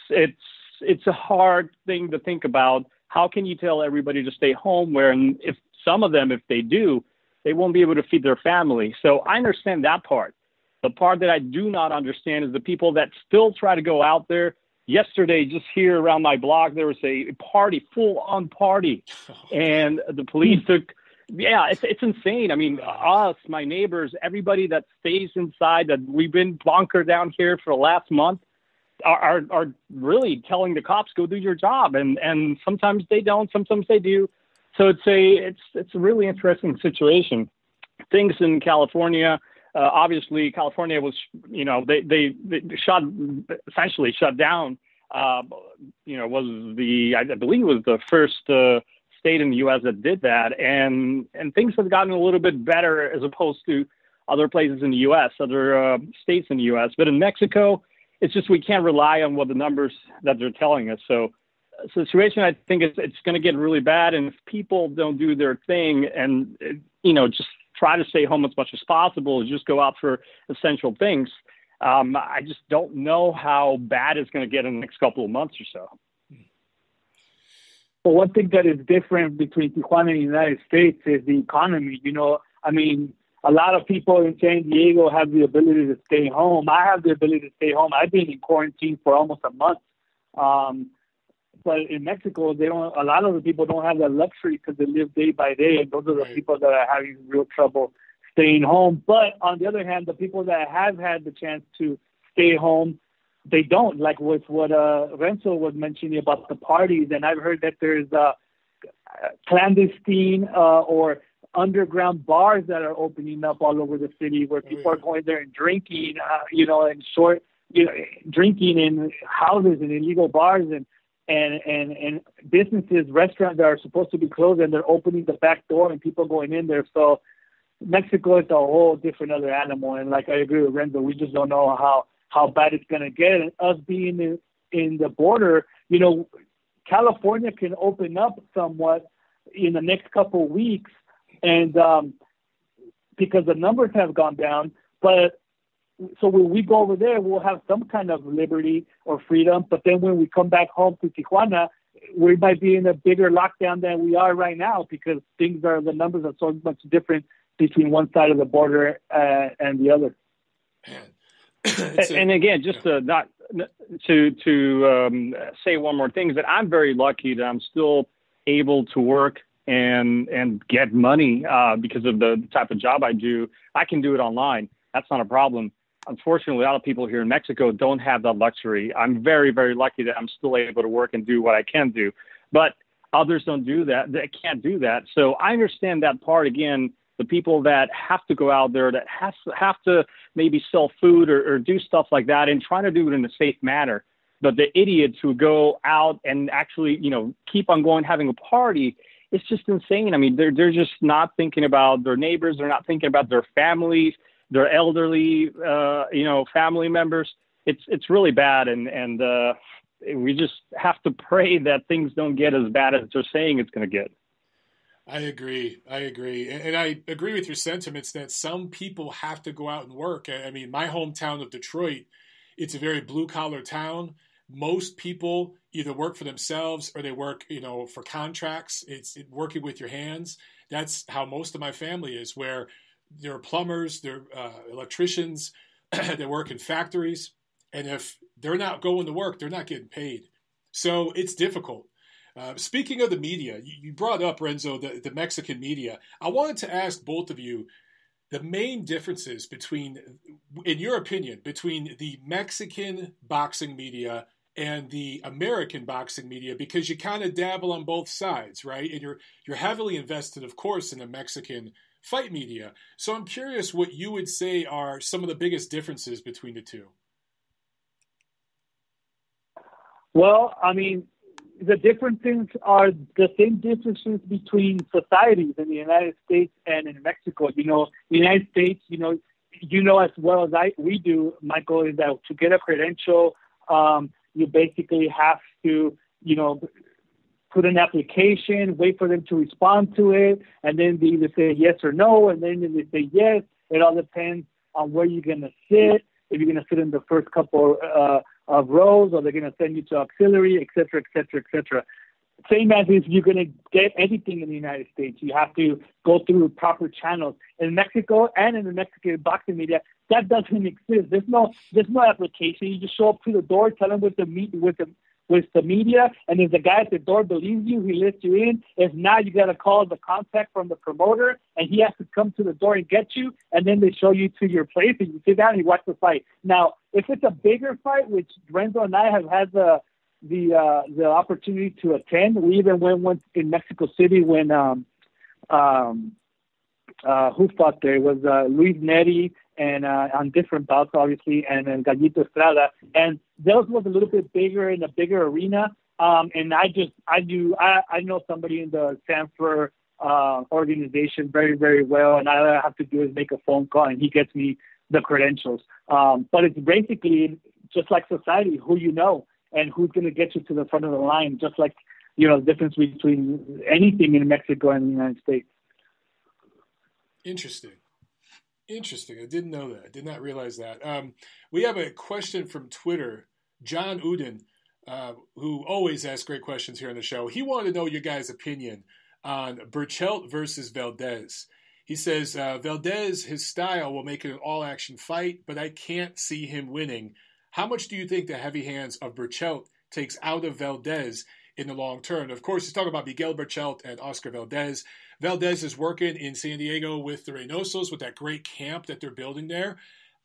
a hard thing to think about. How can you tell everybody to stay home if some of them, if they do, they won't be able to feed their family? So I understand that part. The part that I do not understand is the people that still try to go out there. Yesterday, just here around my block, there was a party, full-on party, and the police took. Yeah, it's insane. I mean, us, my neighbors, everybody that stays inside, that we've been bunkered down here for the last month, are really telling the cops, go do your job, and sometimes they don't, sometimes they do. So it's a really interesting situation. Things in California. Obviously, California was, they essentially shut down. I believe it was the first state in the U.S. that did that, and things have gotten a little bit better as opposed to other places in the U.S., other states in the U.S. But in Mexico, it's just we can't rely on what the numbers that they're telling us. So, the situation, I think, it's going to get really bad, and if people don't do their thing and just try to stay home as much as possible, just go out for essential things. I just don't know how bad it's going to get in the next couple of months or so. Well, one thing that is different between Tijuana and the United States is the economy. I mean, a lot of people in San Diego have the ability to stay home. I have the ability to stay home. I've been in quarantine for almost a month. But in Mexico, a lot of the people don't have that luxury because they live day by day, and those are the people that are having real trouble staying home. But on the other hand, the people that have had the chance to stay home, they don't. Like with what Renzo was mentioning about the parties, and I've heard that there's clandestine or underground bars that are opening up all over the city where people are going there and drinking, in short drinking in houses and illegal bars and businesses, restaurants that are supposed to be closed, and they're opening the back door and people going in there. So Mexico is a whole different other animal. And like I agree with Renzo, we just don't know how bad it's going to get. And us being in the border, California can open up somewhat in the next couple of weeks, and because the numbers have gone down. But so when we go over there, we'll have some kind of liberty or freedom. But then when we come back home to Tijuana, we might be in a bigger lockdown than we are right now, because the numbers are so much different between one side of the border and the other. And again, just to say one more thing, is that I'm very lucky that I'm still able to work and get money because of the type of job I do. I can do it online. That's not a problem. Unfortunately, a lot of people here in Mexico don't have that luxury. I'm very, very lucky that I'm still able to work and do what I can do. But others don't do that. They can't do that. So I understand that part. Again, the people that have to go out there, that have to maybe sell food or do stuff like that, and try to do it in a safe manner. But the idiots who go out and actually, keep on going, having a party, it's just insane. I mean, they're just not thinking about their neighbors. They're not thinking about their families, their elderly, family members. It's really bad. And we just have to pray that things don't get as bad as they're saying it's going to get. I agree. And I agree with your sentiments that some people have to go out and work. I mean, my hometown of Detroit, it's a very blue-collar town. Most people either work for themselves or they work, for contracts. It's working with your hands. That's how most of my family is, where there are plumbers, there are electricians, they work in factories. And if they're not going to work, they're not getting paid. So it's difficult. Speaking of the media, you brought up, Renzo, the Mexican media. I wanted to ask both of you the main differences between, in your opinion, between the Mexican boxing media and the American boxing media, because you kind of dabble on both sides, right? And you're heavily invested, of course, in the Mexican fight media. So I'm curious what you would say are some of the biggest differences between the two. Well, I mean, the differences are the same differences between societies in the United States and in Mexico. The United States, as well as we do, Michael, is that to get a credential, you basically have to, put an application, wait for them to respond to it, and then they either say yes or no, and then if they say yes, it all depends on where you're going to sit, if you're going to sit in the first couple of rows, or they're going to send you to auxiliary, et cetera, et cetera, et cetera. Same as if you're going to get anything in the United States, you have to go through proper channels. In Mexico and in the Mexican boxing media, that doesn't exist. There's no application. You just show up to the door, tell them with the media, and if the guy at the door believes you, he lets you in. If not, you got to call the contact from the promoter, and he has to come to the door and get you, and then they show you to your place, and you sit down and you watch the fight. Now, if it's a bigger fight, which Renzo and I have had the opportunity to attend, we even went in Mexico City when who fought there? It was Luis Neri and on different bouts, obviously, and then Gallito Estrada, and those was a little bit bigger in a bigger arena. And I know somebody in the Sanford organization very, very well, and all I have to do is make a phone call, and he gets me the credentials. But it's basically just like society, who you know and who's going to get you to the front of the line, just like, the difference between anything in Mexico and the United States. Interesting. I didn't know that. I did not realize that. We have a question from Twitter. John Uden, who always asks great questions here on the show. He wanted to know your guys' opinion on Berchelt versus Valdez. He says, Valdez, his style will make it an all-action fight, but I can't see him winning. How much do you think the heavy hands of Berchelt takes out of Valdez in the long term? Of course, he's talking about Miguel Berchelt and Oscar Valdez. Valdez is working in San Diego with the Reynosos, with that great camp that they're building there.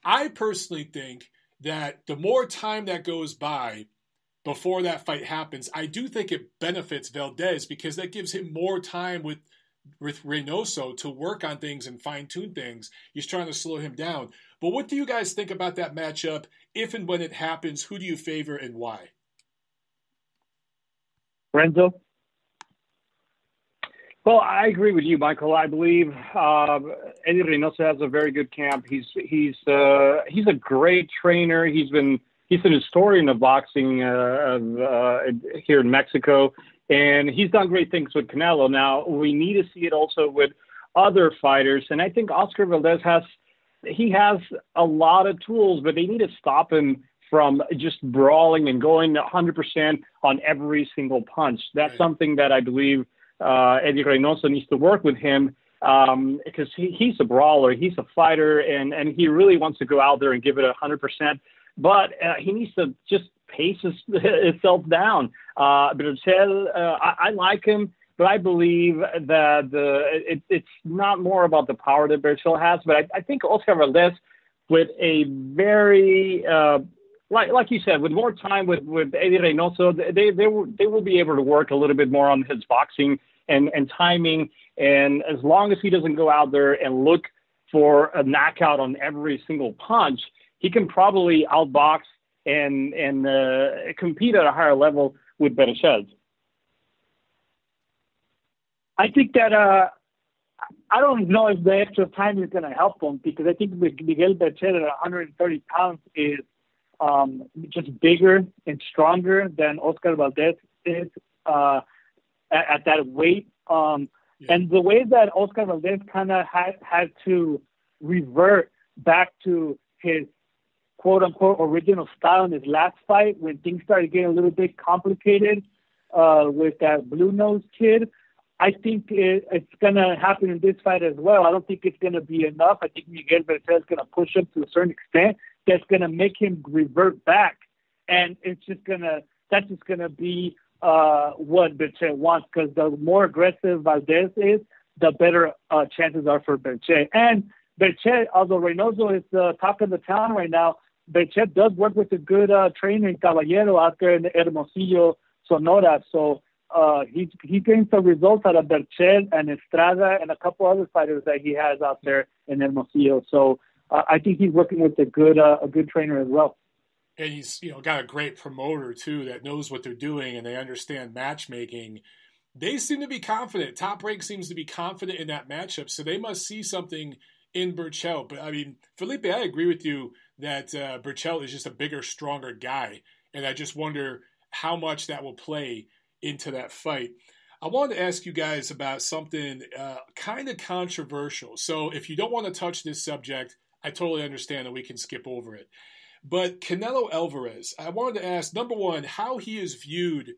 I personally think that the more time that goes by before that fight happens, I do think it benefits Valdez, because that gives him more time with Reynoso to work on things and fine-tune things. He's trying to slow him down. But what do you guys think about that matchup? If and when it happens, who do you favor and why? Renzo? Well, I agree with you, Michael. I believe Eddie Reynoso has a very good camp. He's a great trainer. He's an historian of boxing here in Mexico, and he's done great things with Canelo. Now we need to see it also with other fighters, and I think Oscar Valdez has a lot of tools, but they need to stop him from just brawling and going 100% on every single punch. That's something that I believe Eddie Reynoso needs to work with him because he's a brawler, he's a fighter, and he really wants to go out there and give it 100%. But he needs to just pace himself down. Berchel, I like him, but I believe that it's not more about the power that Berchel has. But I think Oscar Valdez, with a very like you said, with more time with Eddie Reynoso, they will be able to work a little bit more on his boxing and timing. And as long as he doesn't go out there and look for a knockout on every single punch, he can probably outbox and compete at a higher level with Berchel. I think that I don't know if the extra time is going to help him, because I think Miguel Berchel at 130 pounds is just bigger and stronger than Oscar Valdez is at that weight. And the way that Oscar Valdez kind of had to revert back to his quote-unquote original style in his last fight, when things started getting a little bit complicated with that blue-nosed kid, I think it's going to happen in this fight as well. I don't think it's going to be enough. I think Miguel Berchel is going to push him to a certain extent that's going to make him revert back. And that's just going to be what Berchel wants, because the more aggressive Valdez is, the better chances are for Berchel. And Berchel, although Reynoso is the talk of the town right now, Berchel does work with a good trainer in Caballero out there in Hermosillo, Sonora. So he's getting some results out of Berchel and Estrada and a couple other fighters that he has out there in Hermosillo. So I think he's working with a good trainer as well. And he's got a great promoter too that knows what they're doing and they understand matchmaking. They seem to be confident. Top Rank seems to be confident in that matchup, so they must see something in Berchel. But I mean, Felipe, I agree with you that Berchel is just a bigger, stronger guy, and I just wonder how much that will play into that fight. I wanted to ask you guys about something kind of controversial. So if you don't want to touch this subject, I totally understand that we can skip over it. But Canelo Alvarez, I wanted to ask, number one, how he is viewed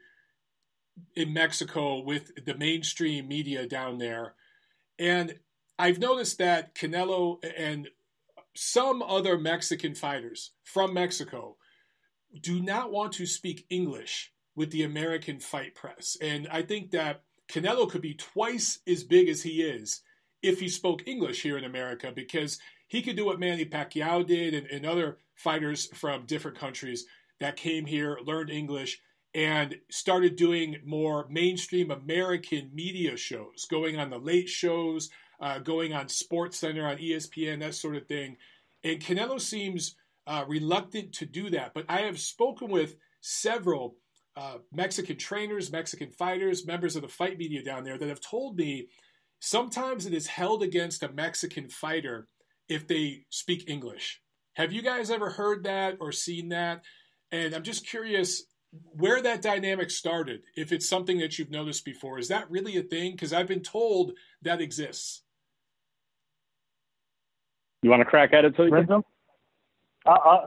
in Mexico with the mainstream media down there. And I've noticed that Canelo and some other Mexican fighters from Mexico do not want to speak English with the American fight press. And I think that Canelo could be twice as big as he is if he spoke English here in America, because he could do what Manny Pacquiao did and other fighters from different countries that came here, learned English, and started doing more mainstream American media shows, going on the late shows, going on SportsCenter, on ESPN, that sort of thing. And Canelo seems reluctant to do that. But I have spoken with several Mexican trainers, Mexican fighters, members of the fight media down there that have told me sometimes it is held against a Mexican fighter if they speak English. Have you guys ever heard that or seen that? And I'm just curious where that dynamic started, if it's something that you've noticed before. Is that really a thing? Because I've been told that exists. You want to crack at it, Felipe?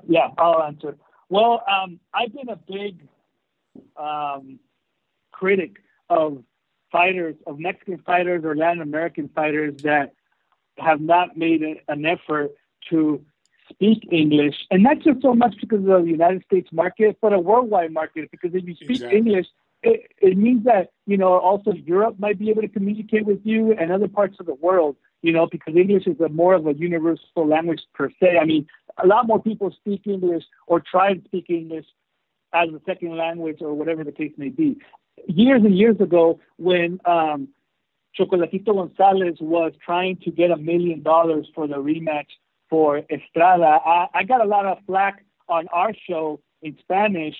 Yeah, I'll answer. Well, I've been a big critic of fighters, of Mexican fighters or Latin American fighters that have not made an effort to speak English, and not just so much because of the United States market, but a worldwide market. Because if you speak English, it means that also Europe might be able to communicate with you, and other parts of the world. Because English is more of a universal language per se. I mean, a lot more people speak English or try to speak English as a second language or whatever the case may be. Years and years ago, when Chocolatito Gonzalez was trying to get $1 million for the rematch for Estrada. I got a lot of flack on our show in Spanish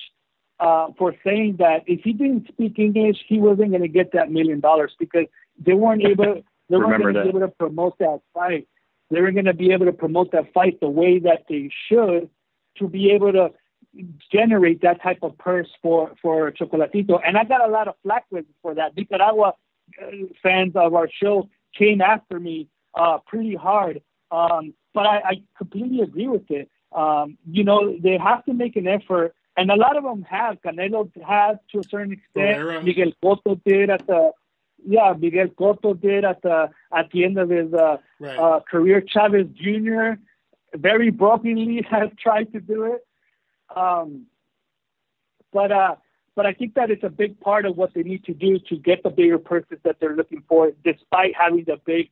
for saying that if he didn't speak English, he wasn't going to get that $1 million because they weren't able. They weren't going to be able to promote that fight. They were going to be able to promote that fight the way that they should to be able to generate that type of purse for Chocolatito. And I got a lot of flack for that. Nicaragua fans of our show came after me pretty hard. But I completely agree with it. They have to make an effort. And a lot of them have. Canelo has to a certain extent. Miguel Cotto did at the end of his career. Chavez Jr. very brokenly has tried to do it. But I think that it's a big part of what they need to do to get the bigger purses that they're looking for, despite having the big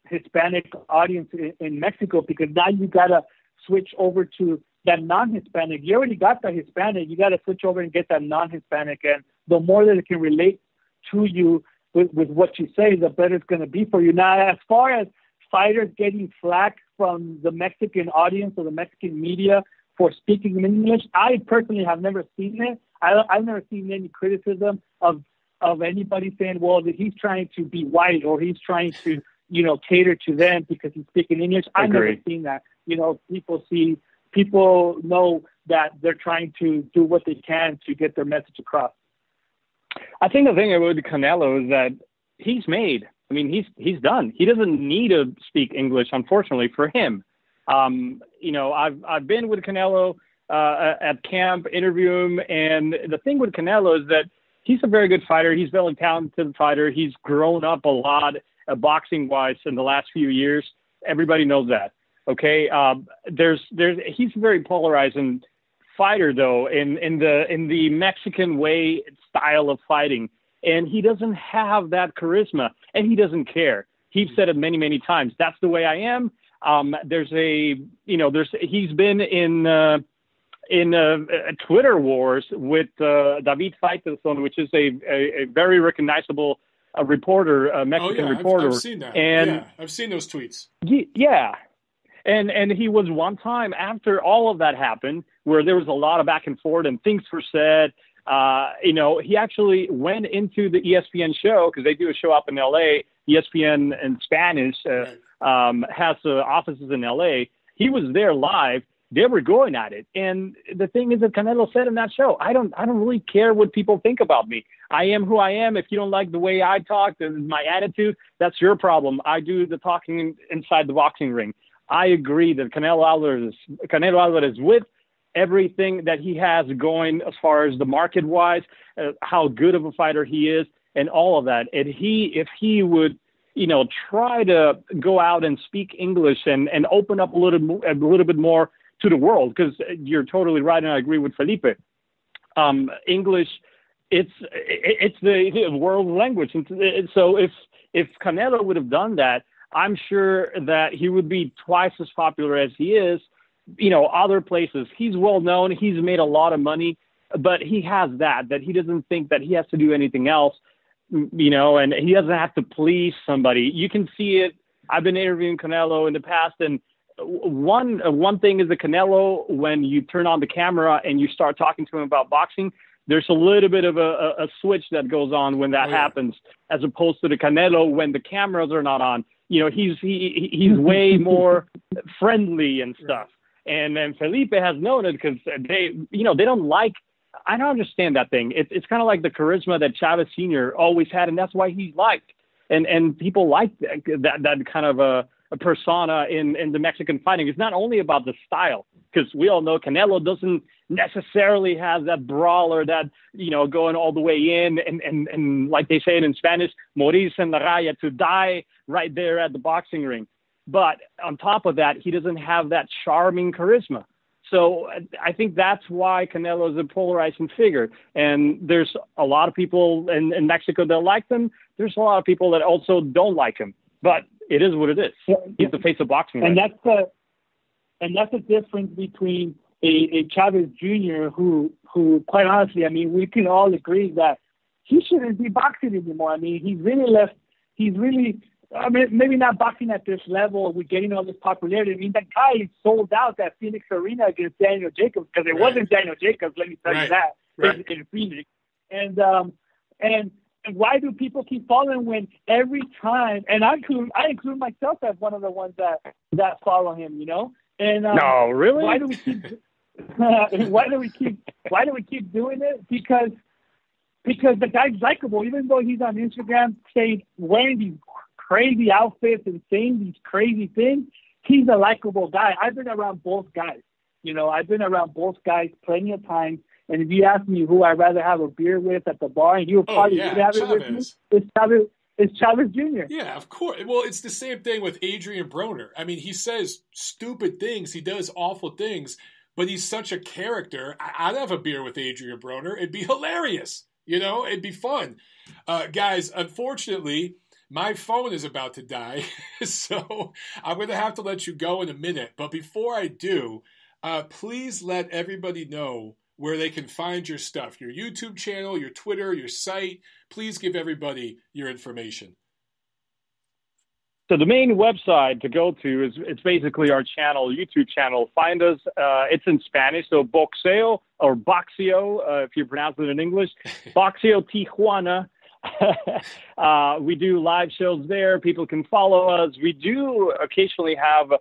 Hispanic audience in Mexico, because now you got to switch over to that non-Hispanic. You already got the Hispanic. You got to switch over and get that non-Hispanic. And the more that it can relate to you with what you say, the better it's going to be for you. Now, as far as fighters getting flack from the Mexican audience or the Mexican media for speaking in English, I personally have never seen it. I've never seen any criticism of anybody saying, well, that he's trying to be white or he's trying to, cater to them because he's speaking English. I've never seen that. People know that they're trying to do what they can to get their message across. I think the thing about Canelo is that he's made. I mean, he's done. He doesn't need to speak English, unfortunately, for him. I've been with Canelo at camp, interview him, and the thing with Canelo is that he's a very good fighter. He's a very talented fighter. He's grown up a lot boxing-wise in the last few years. Everybody knows that. Okay, he's a very polarizing fighter, though, in the Mexican way style of fighting, and he doesn't have that charisma, and he doesn't care. He's said it many, many times. That's the way I am. He's been in Twitter wars with David Faitelson, which is a very recognizable reporter, a Mexican reporter. I've seen that. And I've seen those tweets. Yeah. And he was one time after all of that happened where there was a lot of back and forth and things were said. He actually went into the ESPN show because they do a show up in L.A. ESPN in Spanish has offices in L.A. He was there live. They were going at it. And the thing is that Canelo said in that show, I don't really care what people think about me. I am who I am. If you don't like the way I talk, my attitude, that's your problem. I do the talking inside the boxing ring. I agree that Canelo Alvarez with everything that he has going as far as the market-wise, how good of a fighter he is, and all of that. And if he would, try to go out and speak English and open up a little bit more to the world, because you're totally right, and I agree with Felipe. English, it's the world language, and so if Canelo would have done that, I'm sure that he would be twice as popular as he is. Other places. He's well known. He's made a lot of money, but he has that he doesn't think that he has to do anything else, and he doesn't have to please somebody. You can see it. I've been interviewing Canelo in the past, and one thing is the Canelo, when you turn on the camera and you start talking to him about boxing, there's a little bit of a switch that goes on when that happens, as opposed to the Canelo when the cameras are not on. He's way more friendly and stuff. And then Felipe has known it because they don't like. I don't understand that thing. It's kind of like the charisma that Chavez Sr. always had, and that's why he's liked. And people like that kind of a persona in the Mexican fighting. It's not only about the style, because we all know Canelo doesn't necessarily have that brawler that, going all the way in and like they say it in Spanish, morirse en la raya, to die right there at the boxing ring. But on top of that, he doesn't have that charming charisma. So I think that's why Canelo is a polarizing figure. And there's a lot of people in Mexico that like him. There's a lot of people that also don't like him. But it is what it is. He's the face of boxing. And that's the difference between a Chavez Jr. who quite honestly, I mean, we can all agree that he shouldn't be boxing anymore. I mean, he's really I mean, maybe not boxing at this level with getting all this popularity. I mean, that guy sold out that Phoenix Arena against Daniel Jacobs because it wasn't Daniel Jacobs. Let me tell you that in Phoenix. And why do people keep following when every time? And I include myself as one of the ones that follow him. You know. And no, really? Why do we keep? Why do we keep doing it? Because the guy's likable, even though he's on Instagram saying wearing these crazy outfits and saying these crazy things. He's a likable guy. I've been around both guys. You know, I've been around both guys plenty of times. And if you ask me who I'd rather have a beer with at the bar, and you probably would have it with me, it's Chavez Jr. Yeah, of course. Well, it's the same thing with Adrian Broner. I mean, he says stupid things. He does awful things, but he's such a character. I'd have a beer with Adrian Broner. It'd be hilarious. You know, it'd be fun. Guys, unfortunately, my phone is about to die, so I'm going to have to let you go in a minute. But before I do, please let everybody know where they can find your stuff, your YouTube channel, your Twitter, your site. Please give everybody your information. So the main website to go to it's basically our channel, YouTube channel. Find us. It's in Spanish, so Boxeo or Boxeo, if you pronounce it in English. Boxeo Tijuana. We do live shows there. People can follow us. We do occasionally have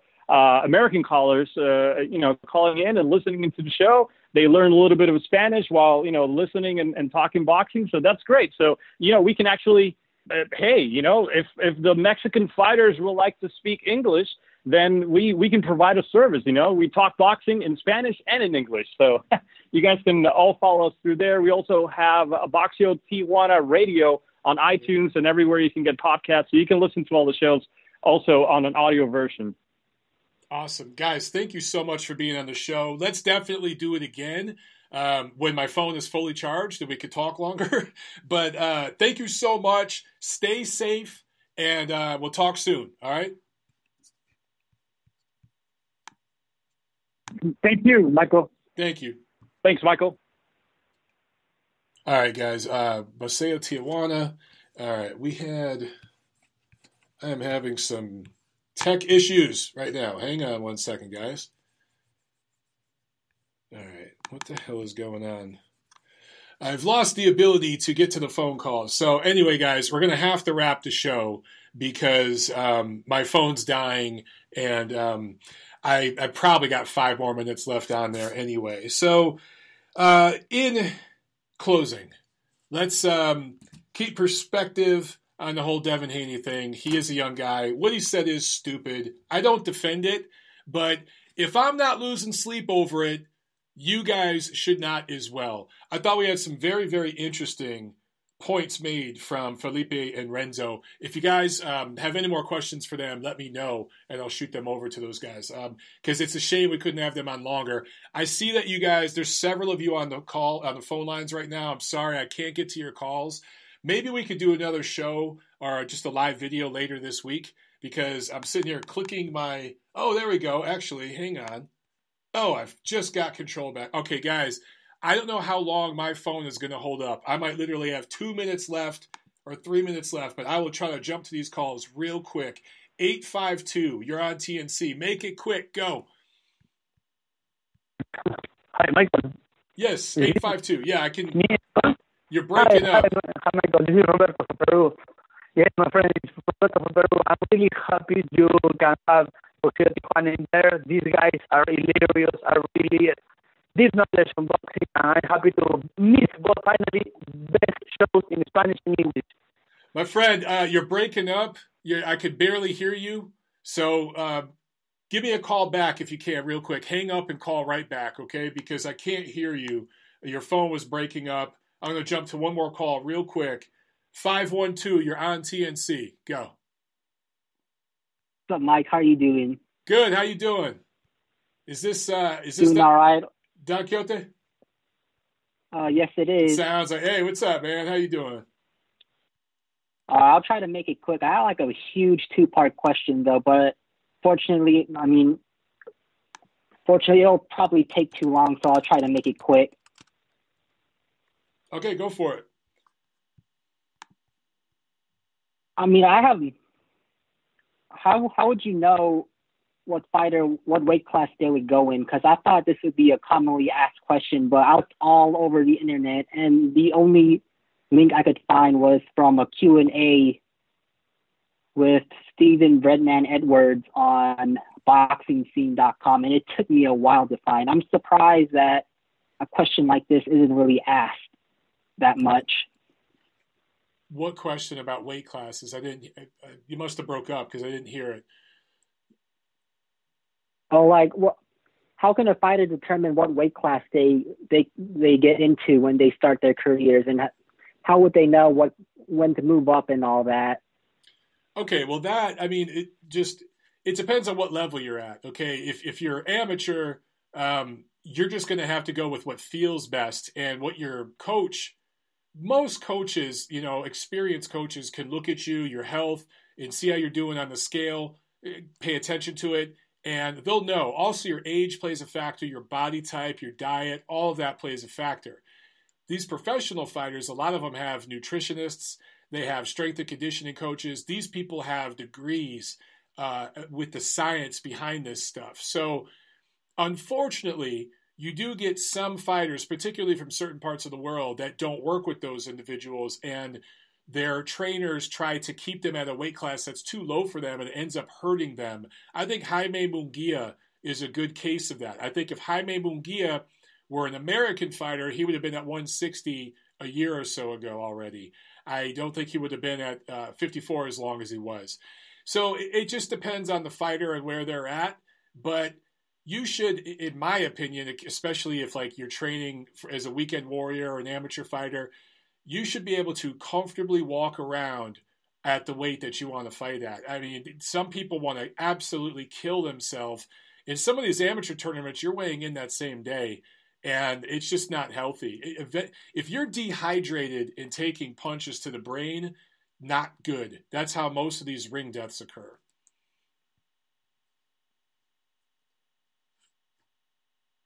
American callers, calling in and listening into the show. They learn a little bit of Spanish while, listening and talking boxing. So that's great. So, we can actually, if the Mexican fighters would like to speak English, then we can provide a service. We talk boxing in Spanish and in English. So you guys can all follow us through there. We also have a Boxeo Tijuana radio on iTunes and everywhere you can get podcasts. So you can listen to all the shows also on an audio version. Awesome. Guys, thank you so much for being on the show. Let's definitely do it again when my phone is fully charged and we could talk longer. But thank you so much. Stay safe, and we'll talk soon. All right? Thank you, Michael. Thank you. Thanks, Michael. All right, guys. Boxeo Tijuana. All right. I am having some tech issues right now. Hang on one second, guys. All right. What the hell is going on? I've lost the ability to get to the phone calls. So anyway, guys, we're going to have to wrap the show because my phone's dying, and I probably got 5 more minutes left on there anyway. So in closing, let's keep perspective on the whole Devin Haney thing. He is a young guy. What he said is stupid. I don't defend it, but if I'm not losing sleep over it, you guys should not as well. I thought we had some very, very interesting points made from Felipe and Renzo. If you guys have any more questions for them, let me know, and I'll shoot them over to those guys. Because it's a shame we couldn't have them on longer. I see that you guys, there's several of you on the phone lines right now. I'm sorry I can't get to your calls. Maybe we could do another show or just a live video later this week, because I'm sitting here clicking my... Oh, there we go. Actually, hang on. Oh, I've just got control back. Okay, guys, I don't know how long my phone is going to hold up. I might literally have 2 minutes left or 3 minutes left, but I will try to jump to these calls real quick. 852, you're on TNC. Make it quick. Go. Hi, Michael. Yes, 852. Yeah, I can... You're breaking up. Hi, Michael. This is Roberto from Peru. Yes, my friend, it's Roberto from Peru. I'm really happy you can have Boxeo Tijuana in there. These guys are hilarious, are really deep knowledge on boxing. I'm happy to meet both finally best shows in Spanish and English. My friend, you're breaking up. I could barely hear you. So give me a call back if you can real quick. Hang up and call right back, okay? Because I can't hear you. Your phone was breaking up. I'm going to jump to one more call real quick. 512, you're on TNC. Go. What's up, Mike? How are you doing? Good. How you doing? Is this doing all right? Don Quixote? Yes, it is. Sounds like, hey, what's up, man? How you doing? I'll try to make it quick. I have like a huge 2-part question, though, but fortunately, it'll probably take too long, so I'll try to make it quick. Okay, go for it. I how would you know what weight class they would go in? Because I thought this would be a commonly asked question, but I was all over the internet, and the only link I could find was from a Q&A with Stephen Breadman Edwards on BoxingScene.com, and it took me a while to find. I'm surprised that a question like this isn't really asked that much. What question about weight classes? You must have broke up because I didn't hear it. Oh, like what? How can a fighter determine what weight class they get into when they start their careers, and how would they know when to move up and all that? Okay, well it depends on what level you're at. Okay, if you're amateur, you're just going to have to go with what feels best and what your coach. Most coaches, experienced coaches can look at you, your health, and see how you're doing on the scale, pay attention to it, and they'll know. Also, your age plays a factor, your body type, your diet, all of that plays a factor. These professional fighters, a lot of them have nutritionists, they have strength and conditioning coaches. These people have degrees with the science behind this stuff. So, unfortunately, you do get some fighters, particularly from certain parts of the world, that don't work with those individuals, and their trainers try to keep them at a weight class that's too low for them, and it ends up hurting them. I think Jaime Munguia is a good case of that. I think if Jaime Munguia were an American fighter, he would have been at 160 a year or so ago already. I don't think he would have been at 54 as long as he was. So it just depends on the fighter and where they're at, but you should, in my opinion, especially if you're training as a weekend warrior or an amateur fighter, you should be able to comfortably walk around at the weight that you want to fight at. I mean, some people want to absolutely kill themselves. In some of these amateur tournaments, you're weighing in that same day, and it's just not healthy. If you're dehydrated and taking punches to the brain, not good. That's how most of these ring deaths occur.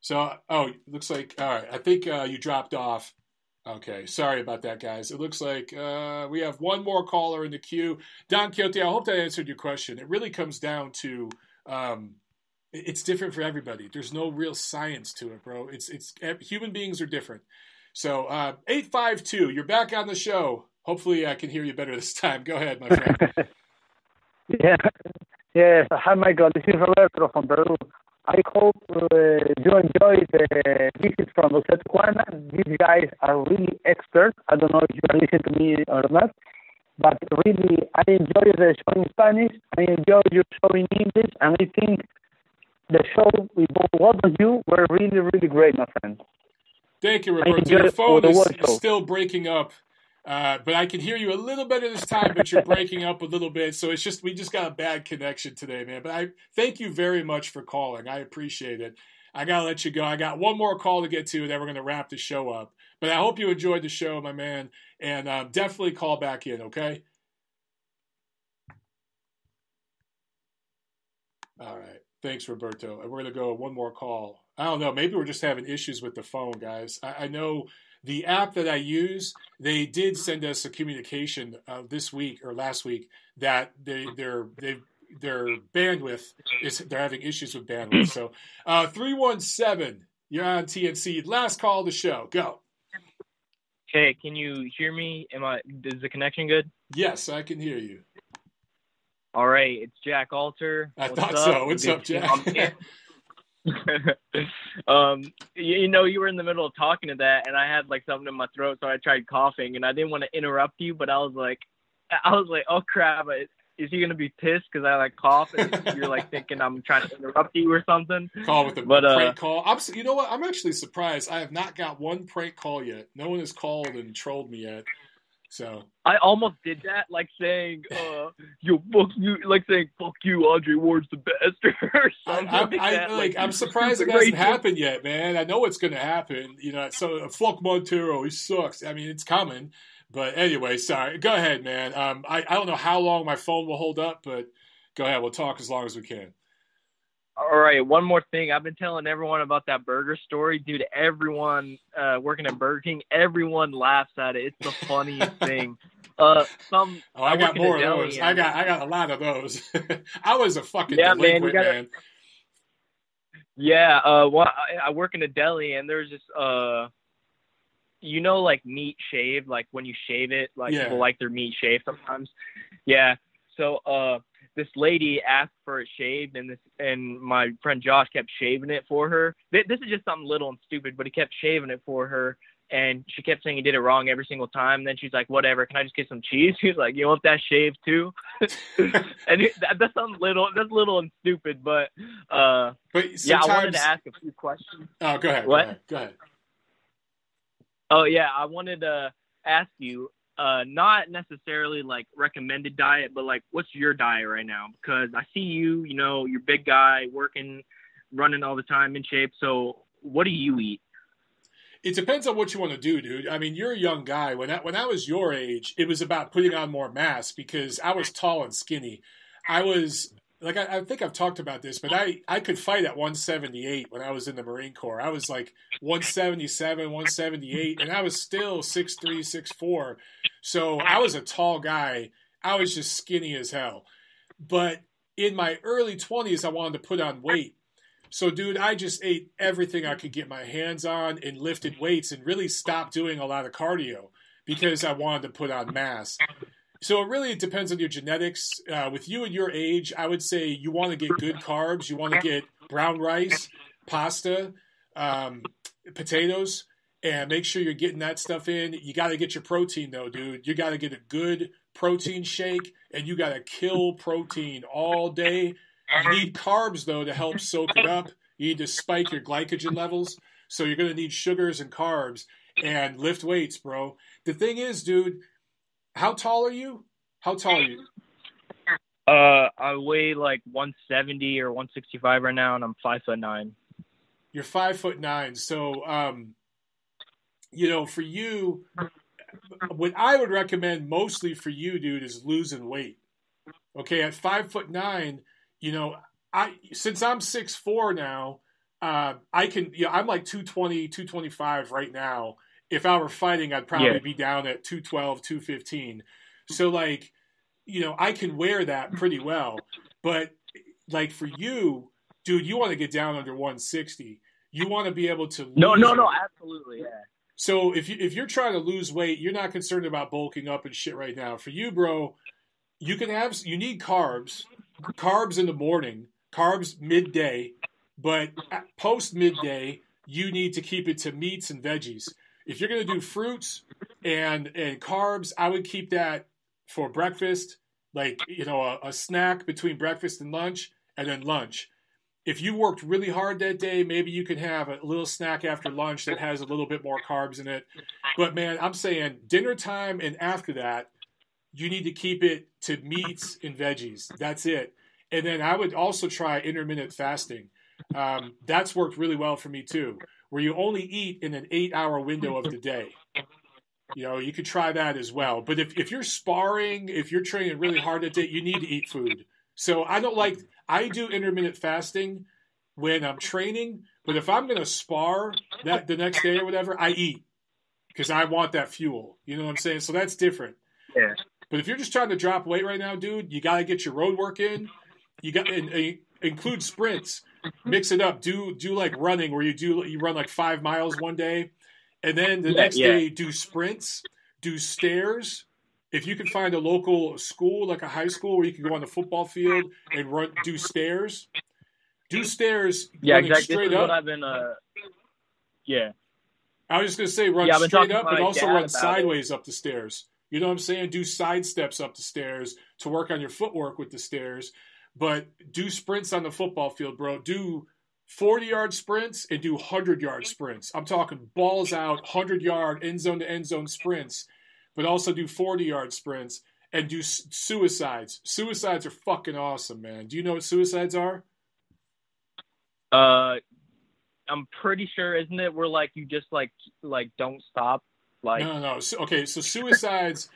So, looks like, all right, I think you dropped off. Okay, sorry about that, guys. It looks like we have one more caller in the queue. Don Quixote, I hope that answered your question. It really comes down to it's different for everybody. There's no real science to it, bro. It's human beings are different. So 852, you're back on the show. Hopefully I can hear you better this time. Go ahead, my friend. Yes. Hi, Michael. This is Roberto from Peru. I hope you enjoyed the visit from Boxeo Tijuana. These guys are really experts. I don't know if you are listening to me or not, but really, I enjoy the show in Spanish. I enjoy your show in English, and I think the show with both of you were really, really great, my friend. Thank you, Roberto. Your phone is still breaking up, but I can hear you a little better this time, but you're breaking up a little bit. So we just got a bad connection today, man. But I thank you very much for calling. I appreciate it. I got to let you go. I got one more call to get to, and then we're going to wrap the show up. But I hope you enjoyed the show, my man, and definitely call back in, okay? All right. Thanks, Roberto. And we're going to go one more call. I don't know. Maybe we're just having issues with the phone, guys. I know the app that I use, they did send us a communication this week or last week that their bandwidth they're having issues with bandwidth. So 317, you're on TNC. Last call of the show. Go. Hey, can you hear me? Is the connection good? Yes, I can hear you. All right, it's Jack Alter. I thought so. What's up, Jack? You were in the middle of talking to that, and I had something in my throat, so I tried coughing, and I didn't want to interrupt you, but I was like, oh crap, is he gonna be pissed because I cough, and you're thinking I'm trying to interrupt you or something? Call with a prank call. You know what? I'm actually surprised. I have not got one prank call yet. No one has called and trolled me yet. So I almost did that, saying, "Yo, fuck you," saying, "Fuck you, Andre Ward's the best," or something I'm surprised it hasn't happened yet, man. I know it's going to happen. So fuck Montero, he sucks. I mean, it's coming. But anyway, sorry. Go ahead, man. I don't know how long my phone will hold up, but go ahead. We'll talk as long as we can. All right, one more thing. I've been telling everyone about that burger story. Dude, everyone working at Burger King, everyone laughs at it. It's the funniest thing. I got more of those. I got a lot of those. I was a fucking delinquent, man. Yeah, well, I work in a deli, and there's this, like meat shaved, like when you shave it, like people like their meat shaved sometimes. Yeah. So, this lady asked for it shaved, and my friend Josh kept shaving it for her. This is just something little and stupid, but he kept shaving it for her, and she kept saying he did it wrong every single time. And then she's like, "Whatever, can I just get some cheese?" He's like, "You want that shaved too?" And that's something little. That's little and stupid, but I wanted to ask a few questions. Oh, go ahead. What? Go ahead. Oh yeah, I wanted to ask you. Not necessarily like recommended diet, but like, what's your diet right now? Because I see you're big guy, working, running all the time, in shape. So what do you eat? It depends on what you want to do, dude. I mean, you're a young guy. When I was your age, it was about putting on more mass because I was tall and skinny. I was like, I think I've talked about this, but I could fight at 178 when I was in the Marine Corps. I was like 177, 178, and I was still 6'3", 6'4". So I was a tall guy. I was just skinny as hell. But in my early 20s, I wanted to put on weight. So, dude, I just ate everything I could get my hands on and lifted weights and really stopped doing a lot of cardio because I wanted to put on mass. So it really depends on your genetics. With you and your age, I would say you want to get good carbs. You want to get brown rice, pasta, potatoes, and make sure you're getting that stuff in. You got to get your protein, though, dude. You got to get a good protein shake, and you got to kill protein all day. You need carbs, though, to help soak it up. You need to spike your glycogen levels. So you're going to need sugars and carbs and lift weights, bro. The thing is, dude, how tall are you? I weigh like 170 or 165 right now, and I'm 5'9". You're 5'9". So, for you, what I would recommend mostly for you, dude, is losing weight. Okay, at 5'9", since I'm 6'4" now, I can, I'm like 220, 225 right now. If I were fighting, I'd probably be down at 212, 215. So, I can wear that pretty well. But, for you, dude, you want to get down under 160. You want to be able to lose No, absolutely, yeah. So, if you're trying to lose weight, you're not concerned about bulking up and shit right now. For you, bro, you need carbs. Carbs in the morning, carbs midday. But post midday, you need to keep it to meats and veggies. If you're going to do fruits and carbs, I would keep that for breakfast, a snack between breakfast and lunch, and then lunch. If you worked really hard that day, maybe you can have a little snack after lunch that has a little bit more carbs in it. But, man, I'm saying dinner time and after that, you need to keep it to meats and veggies. That's it. And then I would also try intermittent fasting. That's worked really well for me too, where you only eat in an 8-hour window of the day. You could try that as well. But if you're sparring, if you're training really hard that day, you need to eat food. So I do intermittent fasting when I'm training, but if I'm going to spar that the next day or whatever, I eat because I want that fuel. You know what I'm saying? So that's different. Yeah. But if you're just trying to drop weight right now, dude, you got to get your road work in. You got to include sprints. Mix it up. Do like running where you run like 5 miles one day, and then the next day do sprints, do stairs. If you can find a local school, like a high school, where you can go on the football field and do stairs. Do stairs. Yeah, exactly. Straight this is up. what I've been. Yeah. I was just gonna say run straight up, but also run sideways up the stairs. You know what I'm saying? Do side steps up the stairs to work on your footwork with the stairs. But do sprints on the football field, bro. Do 40-yard sprints and do 100-yard sprints. I'm talking balls out, 100-yard end zone to end zone sprints, but also do 40-yard sprints and do suicides. Suicides are fucking awesome, man. Do you know what suicides are? I'm pretty sure, isn't it? Where you just don't stop. No. Okay, so suicides.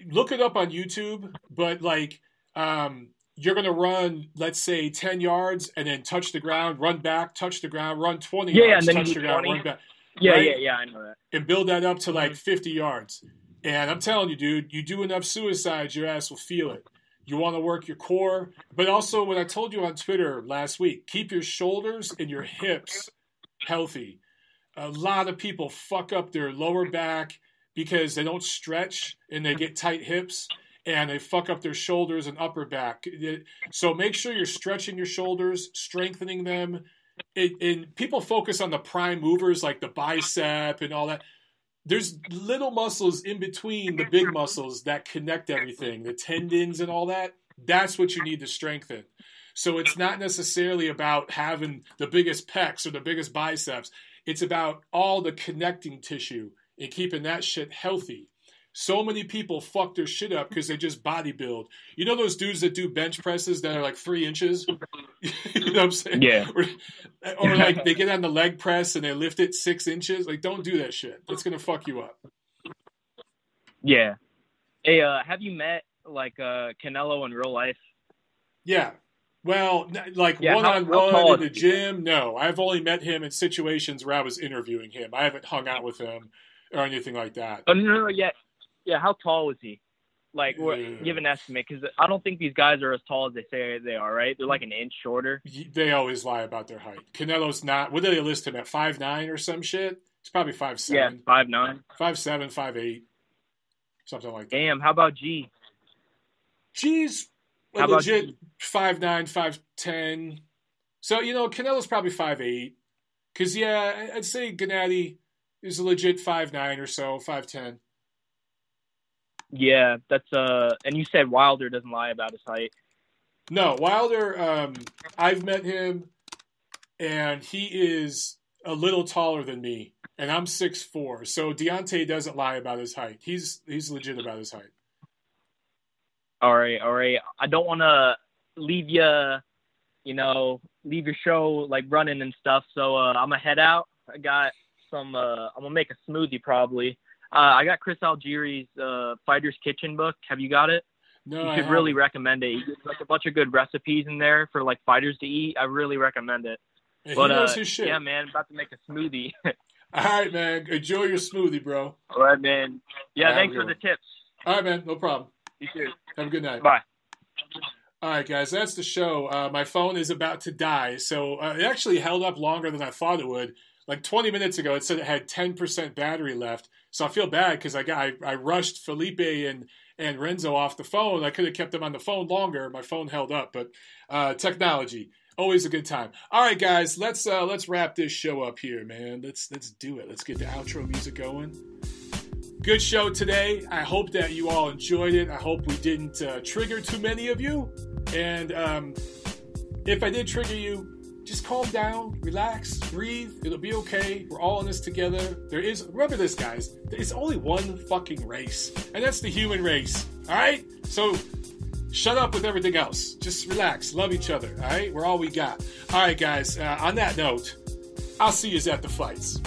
Look it up on YouTube, but you're going to run, let's say, 10 yards and then touch the ground, run back, touch the ground, run 20 yards, and then touch the ground, 20. run back. Yeah, right? yeah, I know that. And build that up to 50 yards. And I'm telling you, dude, you do enough suicides, your ass will feel it. You want to work your core, but also what I told you on Twitter last week, keep your shoulders and your hips healthy. A lot of people fuck up their lower back because they don't stretch and they get tight hips, and they fuck up their shoulders and upper back. So make sure you're stretching your shoulders, strengthening them. And people focus on the prime movers like the bicep and all that. There's little muscles in between the big muscles that connect everything, the tendons and all that. That's what you need to strengthen. So it's not necessarily about having the biggest pecs or the biggest biceps. It's about all the connecting tissue and keeping that shit healthy. So many people fuck their shit up because they just bodybuild. You know those dudes that do bench presses that are like 3 inches? You know what I'm saying? Yeah. Or like they get on the leg press and they lift it 6 inches. Like, don't do that shit. That's going to fuck you up. Yeah. Hey, have you met like Canelo in real life? Yeah. Well, like Yeah, one-on-one in the gym, no. I've only met him in situations where I was interviewing him. I haven't hung out with him or anything like that. Oh, no, yeah. Yeah, how tall was he? Like, give an estimate, because I don't think these guys are as tall as they say they are, right? They're like an inch shorter. They always lie about their height. Canelo's not. What did they list him at? 5'9" or some shit? He's probably 5'7". Yeah, 5'9". 5'7", 5'8", something like that. Damn, how about G? G's a legit 5'9", 5'10". So, you know, Canelo's probably 5'8". Because, yeah, I'd say Gennady is a legit 5'9" or so, 5'10". Yeah, that's and you said Wilder doesn't lie about his height. No, Wilder, I've met him, and he is a little taller than me, and I'm 6'4". So Deontay doesn't lie about his height. He's legit about his height. All right. I don't want to leave your show like running and stuff. So I'm gonna head out. I got some. I'm gonna make a smoothie probably. I got Chris Algieri's Fighter's Kitchen book. Have you got it? No, you should really recommend it. He gives like a bunch of good recipes in there for like fighters to eat. I really recommend it. He But knows his shit. yeah, man, about to make a smoothie. All right, man. Enjoy your smoothie, bro. All right, man. Yeah, thanks for the tips. All right, man. No problem. You too. Have a good night. Bye. All right, guys. That's the show. My phone is about to die, so it actually held up longer than I thought it would. Like 20 minutes ago, it said it had 10% battery left. So I feel bad because I rushed Felipe and Renzo off the phone. I could have kept them on the phone longer. My phone held up, but technology, always a good time. All right, guys, let's wrap this show up here, man. Let's do it. Let's get the outro music going. Good show today. I hope that you all enjoyed it. I hope we didn't trigger too many of you. And if I did trigger you, just calm down, relax, breathe. It'll be okay. We're all in this together. Remember this, guys. There's only one fucking race, and that's the human race. All right? So shut up with everything else. Just relax. Love each other. All right? We're all we got. All right, guys. On that note, I'll see you at the fights.